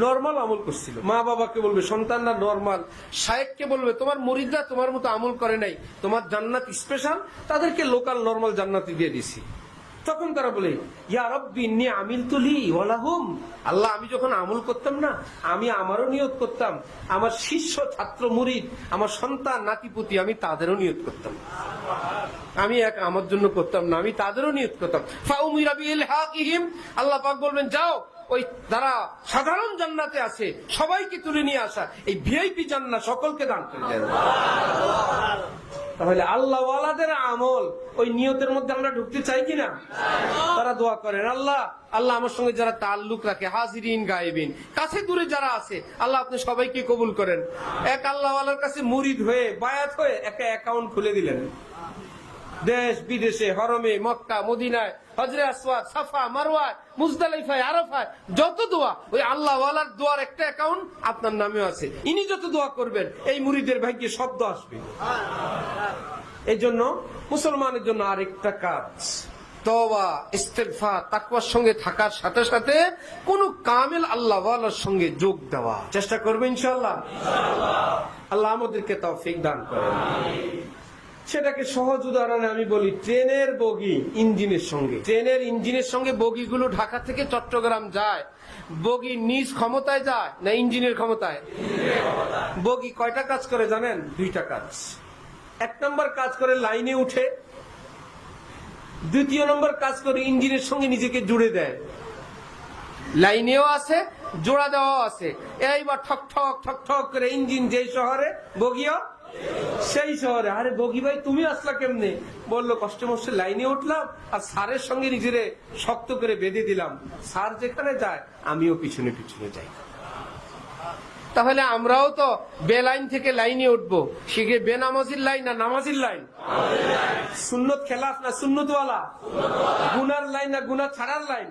নরমাল আমল করছিল। মা বাবাকে বলবে সন্তানরা নরমাল, শায়েখকে বলবে তোমার মুরিদরা তোমার মতো আমল করে নাই, তোমার জান্নাত স্পেশাল, তাদেরকে লোকাল নরমাল জান্নাতি দিয়ে দিছি। তখন তারা বলে ইয়া রব্বি ইন্নী আমিলতু লি ওয়া লাহুম, আল্লাহ আমি যখন আমল করতাম না আমি আমারও নিয়ত করতাম, আমার শিষ্য ছাত্র মুরিদ আমার সন্তান নাতিপুতি আমি তাদেরও নিয়ত করতাম। আমি এক আমার জন্য করতাম না, আমি তাদেরও নিয়ত করতাম। ফাউমিরা বিইলহাকিহিম, আল্লাহ পাক বলবেন যাও ওই যারা সাধারণ জান্নাতে আছে সবাইকে তুলে নিয়ে আসা, এই ভিআইপি জান্নাত সকলকে দান করে দেন। তাহলে আল্লাহ ওয়ালাদের আমল ওই নিয়তের মধ্যে আমরা ঢুকতে চাই কিনা? তারা দোয়া করেন আল্লাহ আল্লাহ আমার সঙ্গে যারা তাল্লুক রাখে, হাজিরিন গায়েবিন, কাছে দূরে যারা আছে, আল্লাহ আপনি সবাইকে কবুল করেন। এক আল্লাহ ওয়ালার কাছে মুরিদ হয়ে বায়াত হয়ে একটা অ্যাকাউন্ট খুলে দিলেন। দেশ বিদেশে, হরমে, মক্কা, মদিনায়, হজরে আসওয়াদ, সাফা, মারওয়া, মুজদালিফায়, আরাফায় যত দোয়া ওই আল্লাহ ওয়ালার দোয়ার একটা অ্যাকাউন্ট আপনার নামে আছে। ইনি যত দোয়া করবেন এই মুরিদের ভাগ্যে শব্দ আসবে। এই জন্য মুসলমানের জন্য আরেকটা কাজ তওবা, ইস্তেগফার, তাকওয়ার সঙ্গে থাকার সাথে সাথে কোন কামেল আল্লাহ ওয়ালার সঙ্গে যোগ দেওয়া চেষ্টা করবে ইনশাআল্লাহ। আল্লাহ আমাদেরকে তৌফিক দান করেন। সেটাকে সহজ উদাহরণে আমি বলি, ট্রেনের বগি ইঞ্জিনের সঙ্গে, ট্রেনের ইঞ্জিনের সঙ্গে বগিগুলো ঢাকা থেকে চট্টগ্রাম যায়, বগি নিজ ক্ষমতায় যায় না ইঞ্জিনের ক্ষমতায়? বগি কয়টা কাজ করে জানেন? 2টা কাজ। 1 নম্বর কাজ করে লাইনে উঠে, 2য় নম্বর কাজ করে ইঞ্জিনের সঙ্গে নিজেকে জুড়ে দেয়। লাইনেও আছে, জোড়া দেওয়াও আছে। এইবার ঠক ঠক ঠক ঠক করে ইঞ্জিন যেই শহরে বগিও সেই শহরে। আরে বগি ভাই তুমি আসলা কেমনে? বললো কষ্টে মষ্টে লাইনে উঠলাম আর স্যারের সঙ্গে নিজেরে শক্ত করে বেঁধে দিলাম, স্যার যেখানে যায় আমিও পিছনে পিছনে যাই। তাহলে আমরাও তো বেলাইন থেকে লাইনে উঠবো, শিখে বেনামাজির লাইন না নামাজির লাইন? সুন্নত খেলাফ না সুন্নতওয়ালা? গুনার লাইন না গুনাহ ছাড়ার লাইন?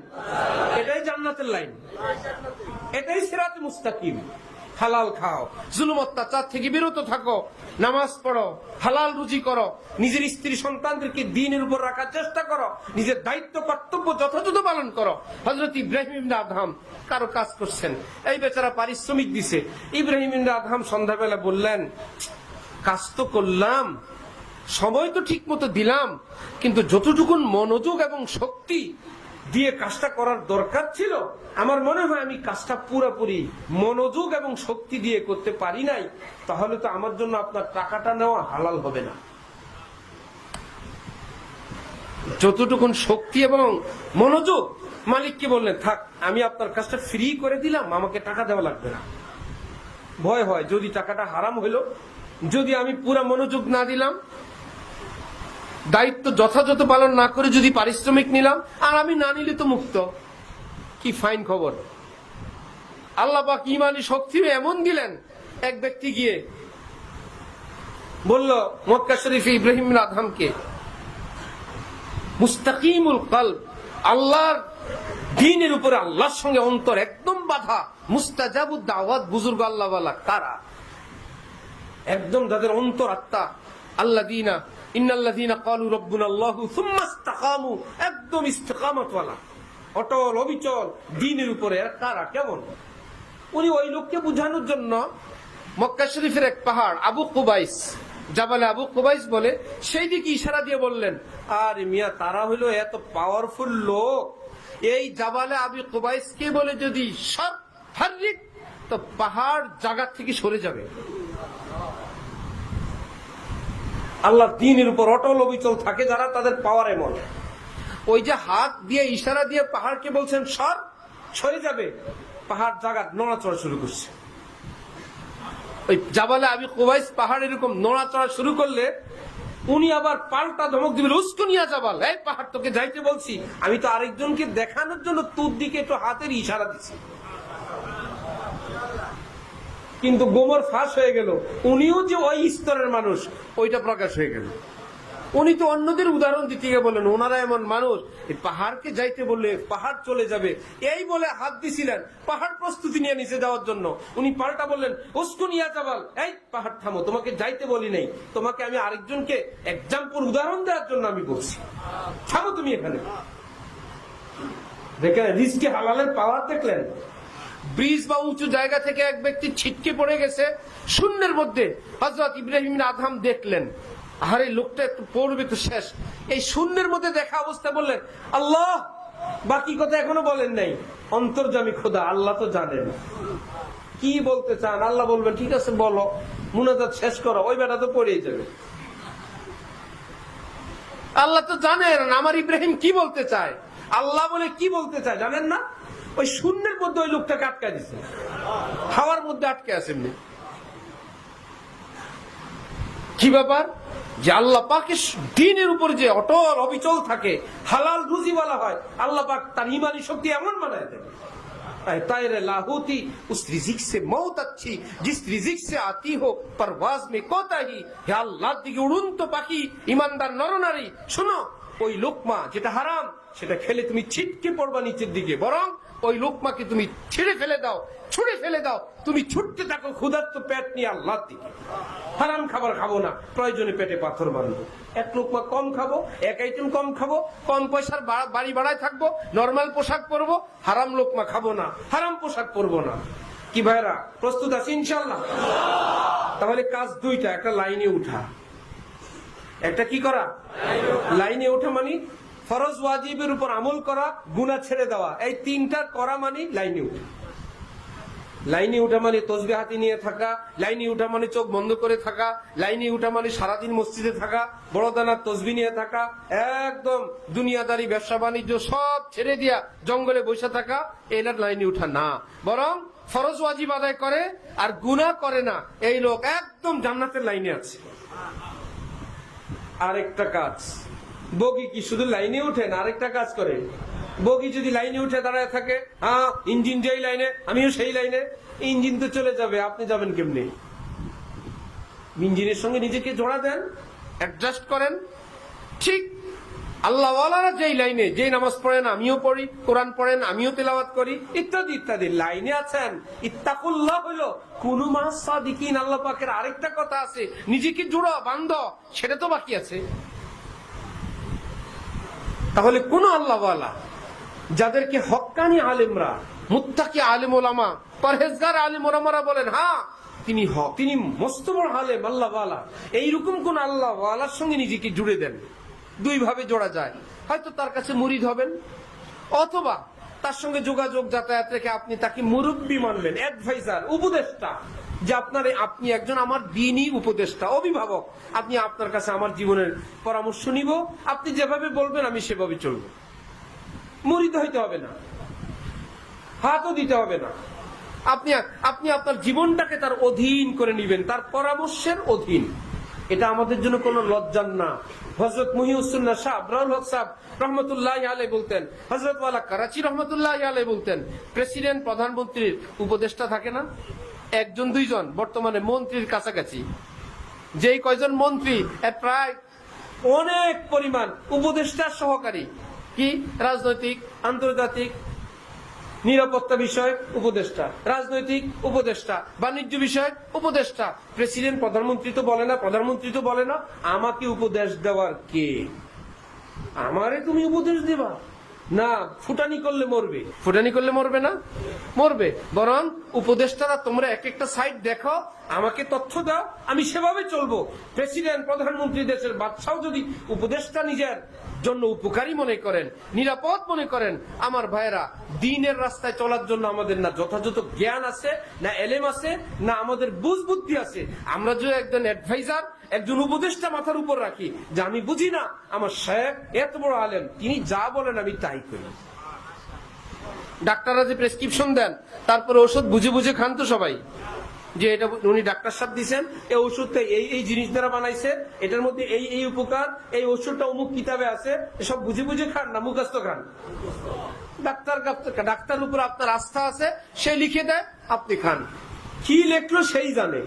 এটাই জান্নাতের লাইন, এটাই সিরাত মুস্তাকিম। হালাল খাও, জুলুম অত্যাচার থেকে বিরত থাকো, নামাজ পড়ো, হালাল রুজি করো, নিজের স্ত্রী সন্তানদেরকে দ্বীনের উপর রাখার চেষ্টা করো, নিজের দায়িত্ব কর্তব্য যথাযথ পালন করো। হযরত ইব্রাহিম ইবনে আদহাম কারো কাজ করছেন, এই বেচারা পারিশ্রমিক দিছে। ইব্রাহিম ইবনে আদহাম সন্ধ্যাবেলা বললেন কাজ তো করলাম, সময় তো ঠিক মতো দিলাম, কিন্তু যতটুকুন মনোযোগ এবং শক্তি দিয়ে কাজটা করার দরকার ছিল আমার মনে হয় আমি কাজটা পুরোপুরি মনোযোগ এবং শক্তি দিয়ে করতে পারি নাই। তাহলে তো আমার জন্য আপনার টাকাটা নেওয়া হালাল হবে না। যতটুকুন শক্তি এবং মনোযোগ, মালিককে বললেন থাক আমি আপনার কাজটা ফ্রি করে দিলাম, আমাকে টাকা দেওয়া লাগবে না। ভয় হয় যদি টাকাটা হারাম হইল, যদি আমি পুরা মনোযোগ না দিলাম, দায়িত্ব যথাযথ পালন না করে যদি পারিশ্রমিক নিলাম, আর আমি না নিলে তো মুক্ত। কি ফাইন খবর! আল্লাহ পাক ঈমানি শক্তি এমন দিলেন, এক ব্যক্তি গিয়ে বলল মক্কা শরীফে ইব্রাহিম ইবনে আদহামকে, মুস্তাকিমুল কলব, আল্লাহর দ্বীনের উপরে আল্লাহর সঙ্গে অন্তর একদম বাঁধা, মুস্তাজাবুদ দাওয়াত বুজুর্গ আল্লাহওয়ালা কারা? একদম যাদের অন্তর আত্মা আল্লাযীনা ইন্নাল্লাযীনা ক্বালু রাব্বুনাল্লাহু সুম্মা ইসতাকামু, একদম ইস্তিকামতওয়ালা, অটল অবিচল দ্বীনের উপরে। কারা? কেমন? উনি ওই লোককে বোঝানোর জন্য মক্কা শরীফের এক পাহাড় আবু কুবাইস, জাবালে আবু কুবাইস বলে, সেই দিকে ইশারা দিয়ে বললেন আরে মিয়া তারা হইলো এত পাওয়ারফুল লোক, এই জাবালে আবু কুবাইসকে বলে যদি সব ফারিক তো পাহাড় জায়গা থেকে সরে যাবে। আল্লাহ দ্বীনের উপর অটল অবিচল থাকে যারা, তাদের পাওয়ার এমন। ওই যে হাত দিয়ে ইশারা দিয়ে পাহাড়কে বলছেন সর, সরে যাবে, পাহাড় জায়গা নড়াচড়া শুরু করছে। ওই জাবালে আবি কুবাইস পাহাড় এরকম নড়াচড়া শুরু করলে উনি আবার পাল্টা ধমক দিবেন, উস্কুনিয়া জাবাল, এই পাহাড় তোকে যাইতে বলছি, আমি তো আরেকজনকে দেখানোর জন্য তোর দিকে একটু হাতের ইশারা দিচ্ছি। কিন্তু গোমর ফাঁস হয়ে গেল, উনিও যে ওই স্তরের মানুষ ওইটা প্রকাশ হয়ে গেল। উনি তো অন্যদের উদাহরণ দিতে গিয়ে বলেন ওনারা এমন মানুষ, এই পাহাড়কে যাইতে বললে পাহাড় চলে যাবে, এই বলে হাত দিছিলেন পাহাড় প্রস্তুতি নিয়ে নিচে যাওয়ার জন্য। উনি পাল্টা বললেন উস্কুনিয়া জাবাল, এই পাহাড় থামো, তোমাকে যাইতে বলি নাই, তোমাকে আমি আরেকজনকে এক্সাম্পল উদাহরণ দেওয়ার জন্য আমি বলছি, থামো তুমি এখানে। দেখেন রিজকে হালালের পাওয়ার দেখলেন। ব্রিজ বা উঁচু জায়গা থেকে এক ব্যক্তি ছিটকে পড়ে গেছে শূন্যের মধ্যে, হযরত ইব্রাহিম আদম দেখলেন, আরে লোকটা একটু পড়বে তো শেষ, এই শূন্যের মধ্যে দেখা অবস্থা বললেন আল্লাহ, বাকি কথা এখনো বলেন নাই, অন্তর্যামী খোদা আল্লাহ তো জানেন কি বলতে চান। আল্লাহ বলবেন ঠিক আছে বলো, মুনাজাত শেষ করো, ওই বেটা তো পড়েই যাবে। আল্লাহ তো জানেন আমার ইব্রাহিম কি বলতে চায়, আল্লাহ বলে কি বলতে চায় জানেন না। ওই শূন্যের মধ্যে ওই লোকটাকে আটকা দিচ্ছে, হাওয়ার মধ্যে আটকে আছে। কি ব্যাপার যে আল্লাহ পাকের দ্বীনের উপর যে অটল অবিচল থাকে, হালাল রুজি বলা হয়, আল্লাহ পাক তার ইমানি শক্তি এমন বানায় দেয়। तायरे लाहौती उस रिजिक से मौत अच्छी जिस रिजिक से आती हो परवाज में कोताही। হে আল্লাহর দিকে উড়ন্ত পাখি ইমানদার নরনারী, শোনো, ওই লোকমা যেটা হারাম সেটা খেলে তুমি ছিটকে পড়বা নিচের দিকে, বরং ওই লোকমাকে তুমি ছেড়ে ফেলে দাও, ছুড়ে ফেলে দাও, তুমি ছুটতে থাকো ক্ষুধার্ত পেট নিয়ে আল্লাহর দিকে। হারাম খাবার খাবো না, প্রয়োজনে পেটে পাথর বাঁধবো, এক লোকমা কম খাবো, এক আইটেম কম খাবো, কম পয়সার বাড়ি ভাড়ায় থাকবো, নরমাল পোশাক পরবো, হারাম লোকমা খাবো না, হারাম পোশাক পরবো না। কি ভাইরা প্রস্তুত আছি ইনশাআল্লাহ? তাহলে কাজ দুইটা, একটা লাইনে উঠা, একটা কি করা, লাইনে ওঠা মানে ফরজ ওয়াজিবের উপর আমল করা, গুনাহ ছেড়ে দেওয়া, এই তিনটা করা মানে লাইনে উঠা। লাইনে উঠা মানে তসবিহ হাতে নিয়ে থাকা, লাইনে উঠা মানে চোখ বন্ধ করে থাকা, লাইনে উঠা মানে সারাদিন মসজিদে থাকা, বড় দানার তসবিহ নিয়ে থাকা, একদম দুনিয়াদারি ব্যবসা বাণিজ্য সব ছেড়ে দিয়া জঙ্গলে বসে থাকা, এটার লাইনে উঠা না। বরং ফরজ ওয়াজিব আদায় করে আর গুনাহ করে না, এই লোক একদম জান্নাতের লাইনে আছে। আরেকটা কাজ, বগি কি শুধু লাইনে উঠে না, আরেকটা কাজ করে। বগি যদি লাইনে উঠে দাঁড়ায় থাকে, হ্যাঁ ইঞ্জিন যেই লাইনে আমিও সেই লাইনে, ইঞ্জিন তো চলে যাবে, আপনি যাবেন কেমনি? ইঞ্জিনের সঙ্গে নিজেকে জোড়া দেন, অ্যাডজাস্ট করেন। ঠিক আল্লাহওয়ালারা যেই লাইনে, যেই নামাজ পড়েন আমিও পড়ি, কোরআন পড়েন আমিও তেলাওয়াত করি, ইত্যাদি ইত্যাদি লাইনে আছেন। ইত্তাকুল্লাহ হলো কুনু মা'আস সাদিকিন। আল্লাহ পাকের আরেকটা কথা আছে, নিজেকে জোড়া বান্ধ, সেটা তো বাকি আছে। তাহলে কোন আল্লাহওয়ালা যাদেরকে হক্কানি আলেমরা, মুত্তাকি আলেম ওলামা, পরহেজগার আলেম ওলামারা বলেন হ্যাঁ তিনি মস্ত বড় আলেম আল্লাহওয়ালা, এইরকম কোন আল্লাহওয়ালার সঙ্গে নিজেকে জুড়ে দেন। দুই ভাবে জোড়া যায়, হয়তো তার কাছে মুরিদ হবেন, অথবা তার সঙ্গে যোগাযোগ যাতায়াত রেখে আপনি তাকে মুরব্বী মানবেন, অ্যাডভাইজার, উপদেষ্টা, যে আপনি একজন আমার দ্বীনী উপদেষ্টা, অভিভাবক, আপনি আপনার কাছে আমার জীবনের পরামর্শ নিব, আপনি যেভাবে বলবেন আমি সেভাবে চলবো। মুরিদ হইতে হবে না, হাতও দিতে হবে না, আপনি আপনার জীবনটাকে তার অধীন করে নিবেন, তার পরামর্শের অধীন। এটা আমাদের জন্য কোনো লজ্জার না। হযরত মুহিউসসুন্নাহ শাহ আবরারুল হক সাহেব রহমতুল্লাহি আলাইহি বলতেন, হযরত ওয়ালা করাচি রহমতুল্লাহি আলাইহি বলতেন, প্রেসিডেন্ট প্রধানমন্ত্রীর উপদেষ্টা থাকে না, একজন দুইজন, বর্তমানে মন্ত্রীর কাছাকাছি। যেই কয়জন মন্ত্রী প্রায় অনেক পরিমাণ উপদেষ্টার সহকারী, কি রাজনৈতিক, আন্তর্জাতিক, নিরাপত্তা বিষয়ক উপদেষ্টা, রাজনৈতিক উপদেষ্টা, বাণিজ্য বিষয়ক উপদেষ্টা। প্রেসিডেন্ট প্রধানমন্ত্রী তো বলে না, প্রধানমন্ত্রী তো বলে না আমাকে উপদেশ দেওয়ার কে, আমারে তুমি উপদেশ দেবা না, ফুটানি করলে মরবে। ফুটানি করলে মরবে না, মরবে। বরং উপদেষ্টারা তোমরা এক একটা সাইড দেখো, আমাকে তথ্য দাও, আমি সেভাবে চলবো। প্রেসিডেন্ট, প্রধানমন্ত্রী, দেশের বাদশাও যদি উপদেষ্টা নিজের জন্য উপকারী মনে করেন, নিরাপদ মনে করেন, আমার ভাইয়েরা দ্বীনের রাস্তায় চলার জন্য আমাদের না যথাযথ জ্ঞান আছে, না এলেম আছে, না আমাদের বুঝ বুদ্ধি আছে। আমরা যদি একজন অ্যাডভাইজার, একজন উপদেষ্টা মাথার উপর রাখি যে আমি বুঝি না, আমার শেখ এত বড় আলেম, তিনি যা বলেন আমি তাই করি। ডাক্তাররা যে প্রেসক্রিপশন দেন, তারপরে ওষুধ বুঝে বুঝে খান তো সবাই, যে এটা উনি ডাক্তার সাহেব দিচ্ছেন, এই ওষুধটা এই এই জিনিস দ্বারা বানাইছে, এটার মধ্যে এই এই উপকার, এই ওষুধটা অমুক কিতাবে আছে, সব বুঝে বুঝে খান না মুখস্থ খান? ডাক্তার উপর আপনার আস্থা আছে, সে লিখে দেয়, আপনি খান। কি লেখলো সেই জানে,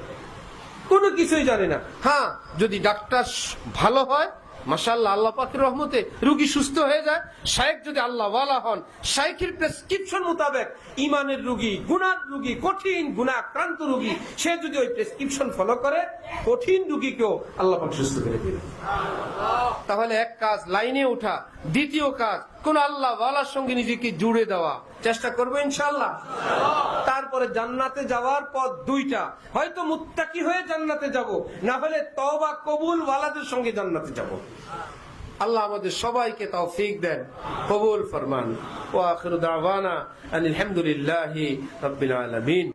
কোনো কিছুই জানে না। হ্যাঁ, যদি ডাক্তার ভালো হয়, মাশাআল্লাহ, আল্লাহ পাকের রহমতে রোগী সুস্থ হয়ে যায়। শায়েখ যদি আল্লাহ ওয়ালা হন, শায়েখের প্রেসক্রিপশন মোতাবেক ইমানের রোগী, গুনার রোগী, কঠিন গুনাহ আক্রান্ত রোগী, সে যদি ওই প্রেসক্রিপশন ফলো করে, কঠিন রোগীকেও আল্লাহ পাক সুস্থ করে দিবেন। তাহলে এক কাজ লাইনে ওঠা, দ্বিতীয় কাজ কোন আল্লাহ ওয়ালার সঙ্গে নিজেকে জুড়ে দেওয়া, চেষ্টা করবো ইনশাআল্লাহ। তারপরে জান্নাতে যাওয়ার পথ দুইটা, হয়তো মুত্তাকি হয়ে জান্নাতে যাব, না হলে তওবা কবুল ওয়ালাদের সঙ্গে জান্নাতে যাব। আল্লাহ আমাদের সবাইকে তৌফিক দেন, কবুল ফরমান। ওয়া আখিরু দাওয়ানা আনিল হামদুলিল্লাহি রাব্বিল আলামিন।